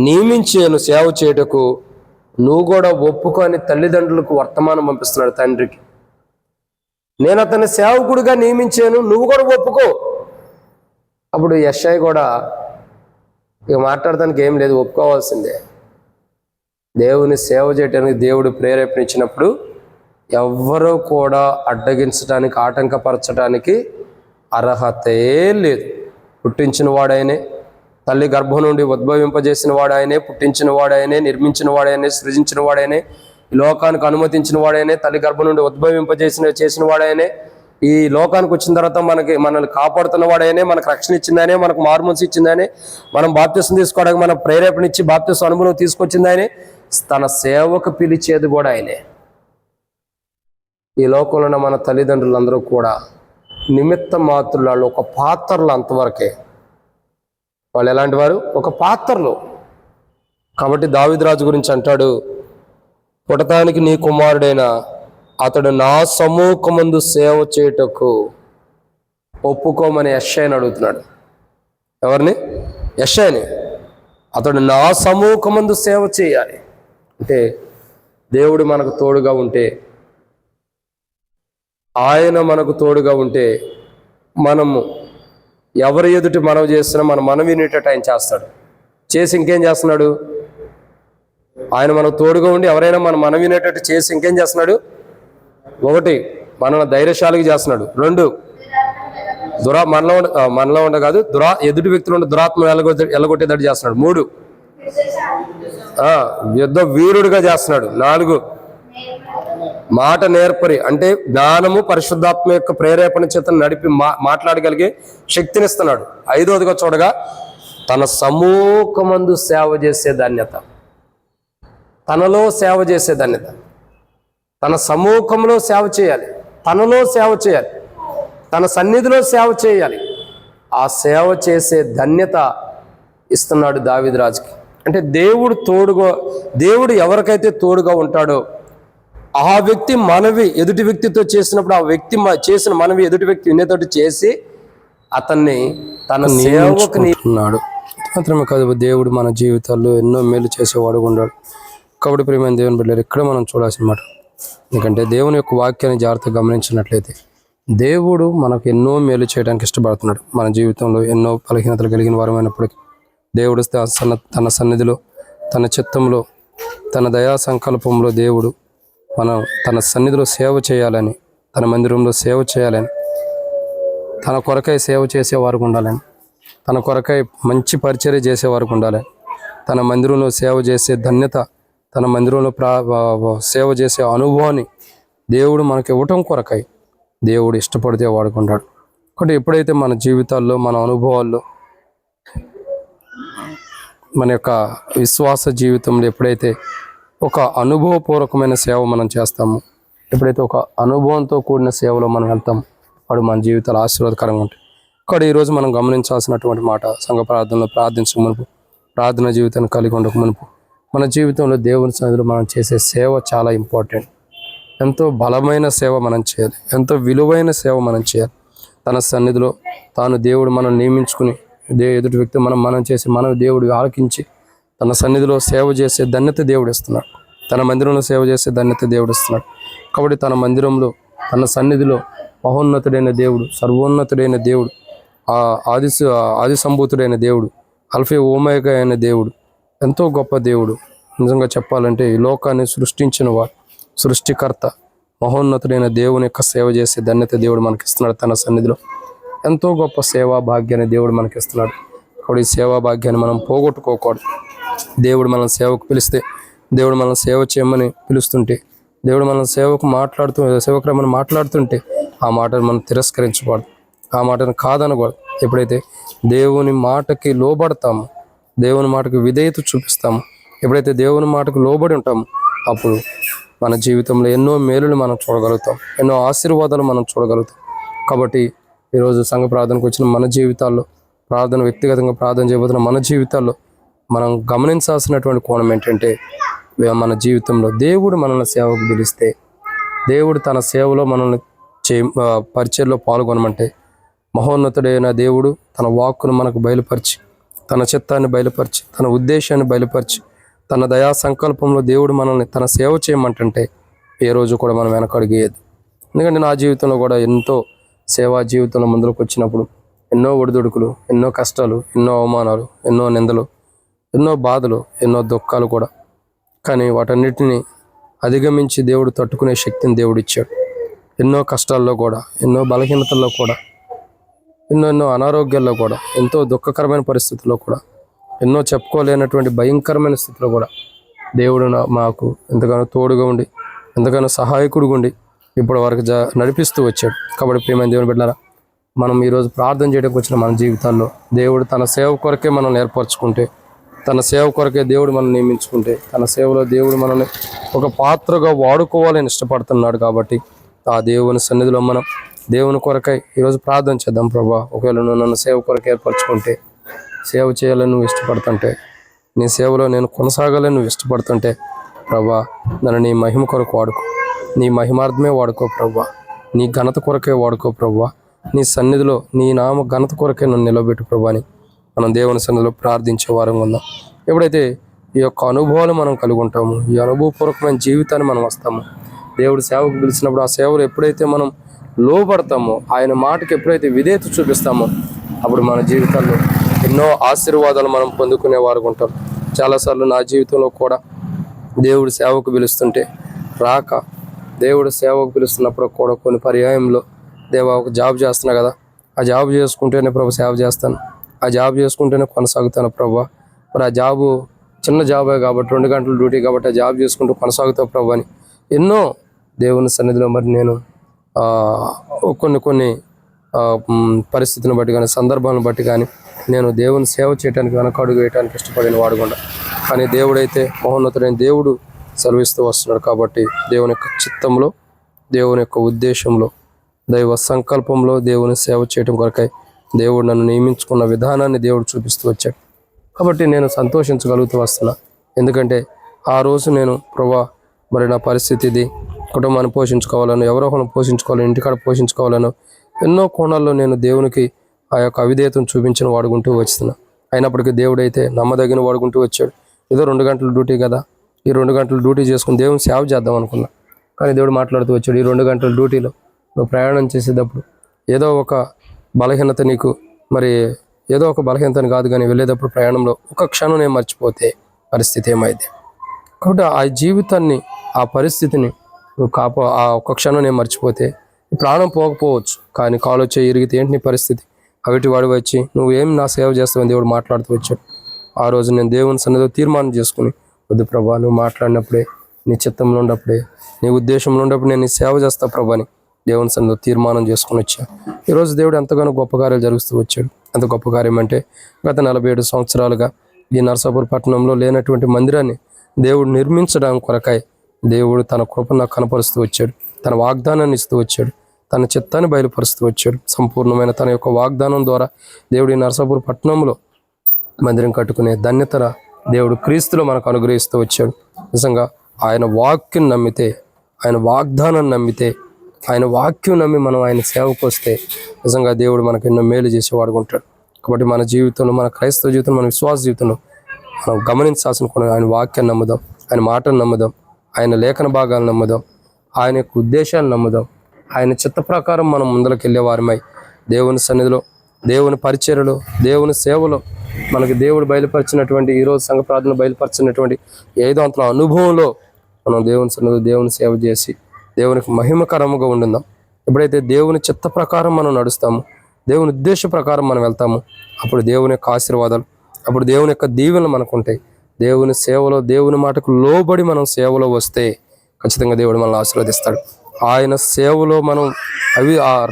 నియమించాను సేవ చేయటకు. నువ్వు కూడా ఒప్పుకొని తల్లిదండ్రులకు వర్తమానం పంపిస్తున్నాడు తండ్రికి. నేను అతన్ని సేవకుడిగా నియమించాను, నువ్వు కూడా ఒప్పుకో. అప్పుడు యెషయి కూడా ఇక మాట్లాడటానికి ఏం లేదు, ఒప్పుకోవాల్సిందే. దేవుని సేవ చేయడానికి దేవుడు ప్రేరేపణించినప్పుడు ఎవ్వరూ కూడా అడ్డగించడానికి, ఆటంకపరచడానికి అర్హతే లేదు. పుట్టించిన వాడైనే, తల్లి గర్భం నుండి ఉద్భవింపజేసిన వాడాయనే, పుట్టించిన వాడాయనే, నిర్మించిన వాడాయనే, సృజించిన వాడాయనే, ఈ లోకానికి అనుమతించిన వాడాయనే, తల్లి గర్భం నుండి చేసిన వాడాయనే, ఈ లోకానికి వచ్చిన తర్వాత మనల్ని కాపాడుతున్న వాడాయనే, మనకు రక్షణ ఇచ్చిందనే, మనకు మారుమనసు ఇచ్చిందనే, మనం బాప్తిసం తీసుకోవడానికి మన ప్రేరేపణ ఇచ్చి బాప్తిసం అనుభవం తీసుకొచ్చిందనే, తన సేవకు పిలిచేది కూడా ఆయనే. ఈ లోకంలో ఉన్న మన తల్లిదండ్రులందరూ కూడా నిమిత్త మాత్రులు, ఒక పాత్రలు, అంతవరకే. వాళ్ళు ఎలాంటి వారు? ఒక పాత్రలు. కాబట్టి దావీదు రాజు గురించి అంటాడు, పుట్టటానికి నీ కుమారుడైన అతడు నా సముఖమందు సేవ చేయుటకు ఒప్పుకోమని యెషయిని అడుగుతున్నాడు. ఎవరిని? యెషయిని. అతడు నా సముఖమందు సేవ చేయాలి అంటే దేవుడు మనకు తోడుగా ఉంటే, ఆయన మనకు తోడుగా ఉంటే మనము ఎవరి ఎదుటి మనవి చేస్తున్నా మనం వినేటట్టు ఆయన చేస్తాడు. చేసి ఇంకేం చేస్తున్నాడు? ఆయన మనకు తోడుగా ఉండి ఎవరైనా మనం వినేటట్టు చేసి ఇంకేం చేస్తున్నాడు? 1, మనల్ని ధైర్యశాలిగా చేస్తున్నాడు. 2, మనలో ఉండ కాదు, ఎదుటి వ్యక్తులు ఉండే దురాత్మ ఎల్లగొట్టేటట్టు చేస్తున్నాడు. 3, యుద్ధ వీరుడిగా చేస్తున్నాడు. 4, మాట నేర్పరి అంటే జ్ఞానము పరిశుద్ధాత్మ యొక్క ప్రేరేపణ చేత నడిపి మాట్లాడగలిగే శక్తినిస్తున్నాడు. 5వదిగా చూడగా తన సముఖమందు సేవ చేసే ధన్యత, తనలో సేవ చేసే ధన్యత, తన సమూహంలో సేవ చేయాలి, తనలో సేవ చేయాలి, తన సన్నిధిలో సేవ చేయాలి. ఆ సేవ చేసే ధన్యత ఇస్తున్నాడు దావీదు రాజుకి. అంటే దేవుడు ఎవరికైతే తోడుగా ఉంటాడో ఆ వ్యక్తి మనవి ఎదుటి వ్యక్తితో చేసినప్పుడు, ఆ వ్యక్తి చేసిన మనవి ఎదుటి వ్యక్తి వినేతోటి చేసి అతన్ని తన సేవకు ఉన్నాడు. మాత్రమే కాదు, దేవుడు మన జీవితాల్లో ఎన్నో మేలు చేసేవాడు ఉన్నాడు. కాబట్టి ప్రియమైన దేవుని బిడ్డలు, ఇక్కడ మనం చూడాల్సిన మాట, ఎందుకంటే దేవుని యొక్క వాక్యాన్ని జాగ్రత్తగా గమనించినట్లయితే దేవుడు మనకు ఎన్నో మేలు చేయడానికి ఇష్టపడుతున్నాడు. మన జీవితంలో ఎన్నో బలహీనతలు కలిగిన వారమైనప్పటికీ దేవుడు తన సన్నిధిలో, తన చిత్తంలో, తన దయా సంకల్పంలో దేవుడు మనం తన సన్నిధిలో సేవ చేయాలని, తన మందిరంలో సేవ చేయాలని, తన కొరకై సేవ చేసేవారికి ఉండాలని, తన కొరకై మంచి పరిచర్య చేసేవారికి ఉండాలని, తన మందిరంలో సేవ చేసే ధన్యత, తన మందిరంలో సేవ చేసే అనుభవాన్ని దేవుడు మనకి ఇవ్వటం కొరకై దేవుడు ఇష్టపడితే వాడుకుంటాడు. కాబట్టి ఎప్పుడైతే మన జీవితాల్లో, మన అనుభవాల్లో, మన యొక్క విశ్వాస జీవితంలో ఎప్పుడైతే ఒక అనుభవపూర్వకమైన సేవ మనం చేస్తామో, ఎప్పుడైతే ఒక అనుభవంతో కూడిన సేవలో మనం వెళ్తాం, వాడు మన జీవితాలు ఆశీర్వాదకరంగా ఉంటాయి. కాబట్టి ఈరోజు మనం గమనించాల్సినటువంటి మాట, సంఘ ప్రార్థనలో ప్రార్థించక మునుపు, ప్రార్థన జీవితాన్ని కలిగి ఉండక మునుపు, మన జీవితంలో దేవుని సన్నిధిలో మనం చేసే సేవ చాలా ఇంపార్టెంట్. ఎంతో బలమైన సేవ మనం చేయాలి, ఎంతో విలువైన సేవ మనం చేయాలి. తన సన్నిధిలో దేవుడు మనం నియమించుకుని ఎదుటి వ్యక్తి మనం చేసి దేవుడు ఆలకించి తన సన్నిధిలో సేవ చేసే ధన్యత దేవుడు ఇస్తున్నాడు. తన మందిరంలో సేవ చేసే ధన్యత దేవుడు ఇస్తున్నాడు. కాబట్టి తన మందిరంలో, తన సన్నిధిలో మహోన్నతుడైన దేవుడు, సర్వోన్నతుడైన దేవుడు, ఆది సంభూతుడైన దేవుడు, అల్ఫా ఓమేగా అయిన దేవుడు, ఎంతో గొప్ప దేవుడు. నిజంగా చెప్పాలంటే ఈ లోకాన్ని సృష్టించిన వాడు, సృష్టికర్త, మహోన్నతుడైన దేవుని యొక్క సేవ చేసే ధన్యత దేవుడు మనకిస్తున్నాడు. తన సన్నిధిలో ఎంతో గొప్ప సేవా భాగ్యాన్ని దేవుడు మనకిస్తున్నాడు. కాబట్టి ఈ సేవా భాగ్యాన్ని మనం పోగొట్టుకోకూడదు. దేవుడు మనం సేవకు పిలిస్తే, దేవుడు మనం సేవ చేయమని పిలుస్తుంటే, దేవుడు మనం సేవక్రమని మాట్లాడుతుంటే ఆ మాటను మనం తిరస్కరించకూడదు, ఆ మాటను కాదనకూడదు. ఎప్పుడైతే దేవుని మాటకి లోబడతామో, దేవుని మాటకు విధేయత చూపిస్తాము, ఎప్పుడైతే దేవుని మాటకు లోబడి ఉంటామో, అప్పుడు మన జీవితంలో ఎన్నో మేలులు మనం చూడగలుగుతాం, ఎన్నో ఆశీర్వాదాలు మనం చూడగలుగుతాం. కాబట్టి ఈరోజు సంఘ ప్రార్థనకు వచ్చిన మన జీవితాల్లో, వ్యక్తిగతంగా ప్రార్థన చేయబోతున్న మన జీవితాల్లో మనం గమనించాల్సినటువంటి కోణం ఏంటంటే, మన జీవితంలో దేవుడు మనల్ని సేవకు పిలిస్తే, దేవుడు తన సేవలో మనల్ని పరిచర్లో పాల్గొనమంటే, మహోన్నతుడైన దేవుడు తన వాక్కును మనకు బయలుపరిచి, తన చిత్తాన్ని బయలుపరిచి, తన ఉద్దేశాన్ని బయలుపరిచి, తన దయా సంకల్పంలో దేవుడు మనల్ని తన సేవ చేయమంటుంటే ఏ రోజు కూడా మనం వెనకడిగేయద్దు. ఎందుకంటే నా జీవితంలో కూడా ఎంతో సేవా జీవితంలో ముందుకు వచ్చినప్పుడు ఎన్నో ఒడిదుడుకులు, ఎన్నో కష్టాలు, ఎన్నో అవమానాలు, ఎన్నో నిందలు, ఎన్నో బాధలు, ఎన్నో దుఃఖాలు కూడా. కానీ వాటన్నిటిని అధిగమించి దేవుడు తట్టుకునే శక్తిని దేవుడు ఇచ్చాడు. ఎన్నో కష్టాల్లో కూడా, ఎన్నో బలహీనతల్లో కూడా, ఎన్నో అనారోగ్యాల్లో కూడా, ఎంతో దుఃఖకరమైన పరిస్థితుల్లో కూడా, ఎన్నో చెప్పుకోలేనటువంటి భయంకరమైన స్థితిలో కూడా దేవుడు మాకు ఎంతగానో తోడుగా ఉండి, ఎంతగానో సహాయకుడుగా ఉండి ఇప్పటి వరకు నడిపిస్తూ వచ్చాడు. కాబట్టి ప్రియమైన దేవుని బిడ్డలారా, మనం ఈరోజు ప్రార్థన చేయడానికి వచ్చిన మన జీవితాల్లో దేవుడు తన సేవ కొరకే మనం ఏర్పరచుకుంటే, తన సేవ కొరకే దేవుడు మనం నియమించుకుంటే, తన సేవలో దేవుడు మనల్ని ఒక పాత్రగా వాడుకోవాలని ఇష్టపడుతున్నాడు. కాబట్టి ఆ దేవుని సన్నిధిలో మనం దేవుని కొరకై ఈరోజు ప్రార్థన చేద్దాం. ప్రభా, ఒకవేళ నువ్వు నన్ను సేవ కొరకు ఏర్పరచుకుంటే, సేవ చేయాలని నువ్వు ఇష్టపడుతుంటే, నీ సేవలో నేను కొనసాగాలని నువ్వు ఇష్టపడుతుంటే, ప్రభా నన్ను నీ మహిమ కొరకు వాడుకో, నీ మహిమార్థమే వాడుకో ప్రభా, నీ ఘనత కొరకే వాడుకో ప్రభా, నీ సన్నిధిలో నీ నామ ఘనత కొరకే నన్ను నిలబెట్టు ప్రభా అని మనం దేవుని సన్నిధిలో ప్రార్థించే వారంగా ఉందాం. ఎప్పుడైతే ఈ యొక్క అనుభవాలు మనం కలిగి ఉంటామో, ఈ అనుభవపూర్వకమైన జీవితాన్ని మనం వస్తామో, దేవుడు సేవకు పిలిచినప్పుడు ఆ సేవలు ఎప్పుడైతే మనం లోపడతామో, ఆయన మాటకి ఎప్పుడైతే విధేయత చూపిస్తామో, అప్పుడు మన జీవితాల్లో ఎన్నో ఆశీర్వాదాలు మనం పొందుకునే వారు ఉంటాం. చాలాసార్లు నా జీవితంలో కూడా దేవుడు సేవకు పిలుస్తుంటే రాక, దేవుడు సేవకు పిలుస్తున్నప్పుడు కూడా కొన్ని పర్యాయంలో, దేవా ఒక జాబ్ చేస్తున్నా కదా, ఆ జాబ్ చేసుకుంటేనే ప్రభు సేవ చేస్తాను, ఆ జాబ్ చేసుకుంటేనే కొనసాగుతాను ప్రభు, మరి ఆ జాబు చిన్న జాబే కాబట్టి 2 గంటల డ్యూటీ కాబట్టి ఆ జాబ్ చేసుకుంటూ కొనసాగుతావు ప్రభు అని ఎన్నో దేవుని సన్నిధిలో మరి నేను కొన్ని పరిస్థితులను బట్టి కానీ సందర్భాలను బట్టి కానీ నేను దేవుని సేవ చేయడానికి వెనక అడుగు వేయడానికి ఇష్టపడిన వాడుకుండా, కానీ దేవుడైతే మహోన్నతుడైన దేవుడు సెలవిస్తూ వస్తున్నాడు. కాబట్టి దేవుని యొక్క చిత్తంలో, దేవుని యొక్క ఉద్దేశంలో, దైవ సంకల్పంలో దేవుని సేవ చేయడం కొరకై దేవుడు నన్ను నియమించుకున్న విధానాన్ని దేవుడు చూపిస్తూ వచ్చాడు. కాబట్టి నేను సంతోషించగలుగుతూ వస్తున్నా. ఎందుకంటే ఆ రోజు నేను ప్రభా మరి నా పరిస్థితి ఇది, కుటుంబాన్ని పోషించుకోవాలను, ఎవరో ఒకరిని పోషించుకోవాలని, ఇంటికాడ పోషించుకోవాలను, ఎన్నో కోణాల్లో నేను దేవునికి ఆ యొక్క అవిధేయతను చూపించిన వాడుకుంటూ వస్తున్నా. అయినప్పటికీ దేవుడైతే నమ్మదగిన వాడుకుంటూ వచ్చాడు. ఏదో 2 గంటల డ్యూటీ కదా, ఈ 2 గంటల డ్యూటీ చేసుకుని దేవుని సేవ చేద్దాం అనుకున్నా. కానీ దేవుడు మాట్లాడుతూ వచ్చాడు, ఈ 2 గంటల డ్యూటీలో నువ్వు ప్రయాణం చేసేటప్పుడు ఏదో ఒక బలహీనత నీకు, మరి ఏదో ఒక బలహీనతని కాదు కానీ వెళ్ళేటప్పుడు ప్రయాణంలో ఒక క్షణం నేను మర్చిపోతే పరిస్థితి ఏమైంది. కాబట్టి ఆ జీవితాన్ని, ఆ పరిస్థితిని నువ్వు ఆ ఒక్క క్షణం నేను మర్చిపోతే ప్రాణం పోకపోవచ్చు, కానీ కాలు వచ్చే ఇరిగితే ఏంటి నీ పరిస్థితి? అవిటి వాడు వచ్చి నువ్వేం నా సేవ చేస్తావని దేవుడు మాట్లాడుతూ వచ్చాడు. ఆ రోజు నేను దేవుని సన్నిధిలో తీర్మానం చేసుకుని, వద్దు ప్రభా, నువ్వు మాట్లాడినప్పుడే, నీ చిత్తంలో ఉన్నప్పుడే, నీ ఉద్దేశంలో ఉన్నప్పుడు నేను నీ సేవ చేస్తా ప్రభా అని దేవుని సన్నిధిలో తీర్మానం చేసుకుని వచ్చాను. ఈరోజు దేవుడు ఎంతగానో గొప్ప కార్యాలు జరుగుతూ వచ్చాడు. అంత గొప్ప కార్యం అంటే గత 47 సంవత్సరాలుగా ఈ నరసాపురం పట్టణంలో లేనటువంటి మందిరాన్ని దేవుడు నిర్మించడం కొరకై దేవుడు తన కృపను నాకు కనపరుస్తూ వచ్చాడు. తన వాగ్దానాన్ని ఇస్తూ వచ్చాడు. తన చిత్తాన్ని బయలుపరుస్తూ వచ్చాడు. సంపూర్ణమైన తన యొక్క వాగ్దానం ద్వారా దేవుడు ఈ నరసాపురం పట్టణంలో మందిరం కట్టుకునే ధన్యత దేవుడు క్రీస్తులో మనకు అనుగ్రహిస్తూ వచ్చాడు. నిజంగా ఆయన వాక్యం నమ్మితే, ఆయన వాగ్దానం నమ్మితే, ఆయన వాక్యం నమ్మి మనం ఆయన సేవకు వస్తే నిజంగా దేవుడు మనకు ఎన్నో మేలు చేసేవాడుగా ఉంటాడు. కాబట్టి మన జీవితంలో, మన క్రైస్తవ జీవితంలో, మన విశ్వాస జీవితంలో మనం గమనించాల్సిన కొన్ని ఆయన వాక్యాన్ని నమ్ముదాం, ఆయన మాటను నమ్ముదాం, ఆయన లేఖన భాగాలను నమ్ముదాం, ఆయన యొక్క ఉద్దేశాలను నమ్ముదాం. ఆయన చిత్త ప్రకారం మనం ముందరకు వెళ్ళే వారమై దేవుని సన్నిధిలో, దేవుని పరిచర్యలో, దేవుని సేవలో మనకి దేవుడు బయలుపరిచినటువంటి, ఈరోజు సంఘ ప్రార్థనలు బయలుపరిచినటువంటి 5 అంతల అనుభవంలో మనం దేవుని సన్నిధిలో దేవుని సేవ చేసి దేవునికి మహిమకరముగా ఉండిందాం. ఎప్పుడైతే దేవుని చిత్త ప్రకారం మనం నడుస్తామో, దేవుని ఉద్దేశ ప్రకారం మనం వెళ్తామో, అప్పుడు దేవుని యొక్క ఆశీర్వాదాలు, అప్పుడు దేవుని యొక్క దీవెనలు మనకు ఉంటాయి. దేవుని సేవలో, దేవుని మాటకు లోబడి మనం సేవలో వస్తే ఖచ్చితంగా దేవుడు మనల్ని ఆశీర్వదిస్తాడు. ఆయన సేవలో మనం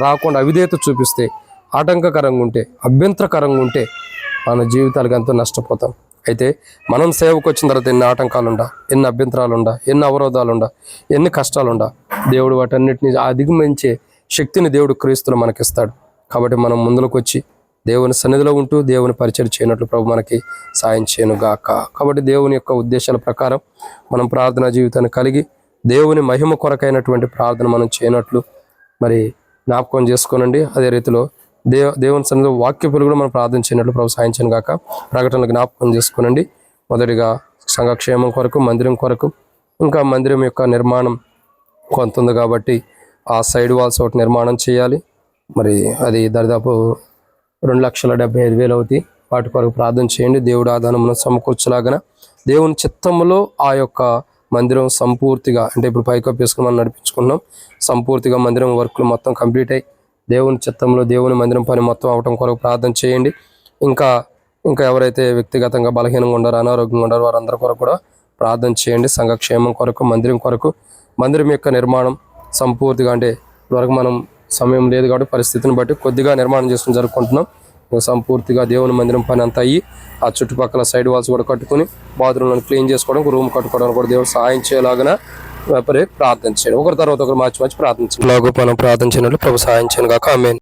రాకుండా అవిధేయత చూపిస్తే, ఆటంకకరంగా ఉంటే, అభ్యంతరకరంగా ఉంటే మన జీవితాలకు ఎంతో నష్టపోతాం. అయితే మనం సేవకు వచ్చిన తర్వాత ఎన్ని ఆటంకాలుండా, ఎన్ని అభ్యంతరాలుండా, ఎన్ని అవరోధాలుండా, ఎన్ని కష్టాలుండా, దేవుడు వాటన్నిటిని అధిగమించే శక్తిని దేవుడు క్రీస్తులో మనకిస్తాడు. కాబట్టి మనం ముందుకు వచ్చి దేవుని సన్నిధిలో ఉంటూ దేవుని పరిచయం చేయనట్లు ప్రభు మనకి సాయం చేయను గాక. కాబట్టి దేవుని యొక్క ఉద్దేశాల ప్రకారం మనం ప్రార్థనా జీవితాన్ని కలిగి దేవుని మహిమ కొరకైనటువంటి ప్రార్థన మనం చేయనట్లు మరి జ్ఞాపకం చేసుకోనండి. అదే రీతిలో దేవుని సన్నిధిలో వాక్యపులు కూడా మనం ప్రార్థన చేయనట్లు ప్రభు సాయం చేయను గాక. ప్రకటనలు జ్ఞాపకం చేసుకోనండి. మొదటిగా సంఘక్షేమం కొరకు, మందిరం కొరకు, ఇంకా మందిరం యొక్క నిర్మాణం కొంత ఉంది కాబట్టి ఆ సైడ్ వాల్స్ ఒకటి నిర్మాణం చేయాలి. మరి అది దాదాపు 2,75,000 అవుతాయి. వాటి కొరకు ప్రార్థన చేయండి. దేవుడు ఆధారమును సమకూర్చలాగన దేవుని చిత్తములో ఆ యొక్క మందిరం సంపూర్తిగా, అంటే ఇప్పుడు పైకప్పు వేసుకుని మనం నడిపించుకున్నాం, సంపూర్తిగా మందిరం వర్క్లు మొత్తం కంప్లీట్ అయ్యి దేవుని చిత్తంలో దేవుని మందిరం పని మొత్తం అవటం కొరకు ప్రార్థన చేయండి. ఇంకా ఎవరైతే వ్యక్తిగతంగా బలహీనంగా ఉండారో, అనారోగ్యంగా ఉండారో వారందరి కొరకు కూడా ప్రార్థన చేయండి. సంఘక్షేమం కొరకు, మందిరం కొరకు, మందిరం యొక్క నిర్మాణం సంపూర్తిగా, అంటే ఇప్పటివరకు మనం సమయం లేదు కాబట్టి పరిస్థితిని బట్టి కొద్దిగా నిర్మాణం చేసుకుని జరుపుకుంటున్నాం. సంపూర్తిగా దేవుని మందిరం పని అంతా అయ్యి ఆ చుట్టుపక్కల సైడ్ వాల్స్ కూడా కట్టుకుని బాత్రూమ్లను క్లీన్ చేసుకోవడం, రూమ్ కట్టుకోవడానికి కూడా దేవుడు సహాయం చేయలాగన ప్రార్థన చేయండి. ఒకరి తర్వాత ఒకరు మార్చి ప్రార్థించండి. మనం ప్రార్థించినట్లు ప్రభు సహాయం చేయను గాక. ఆమేన్.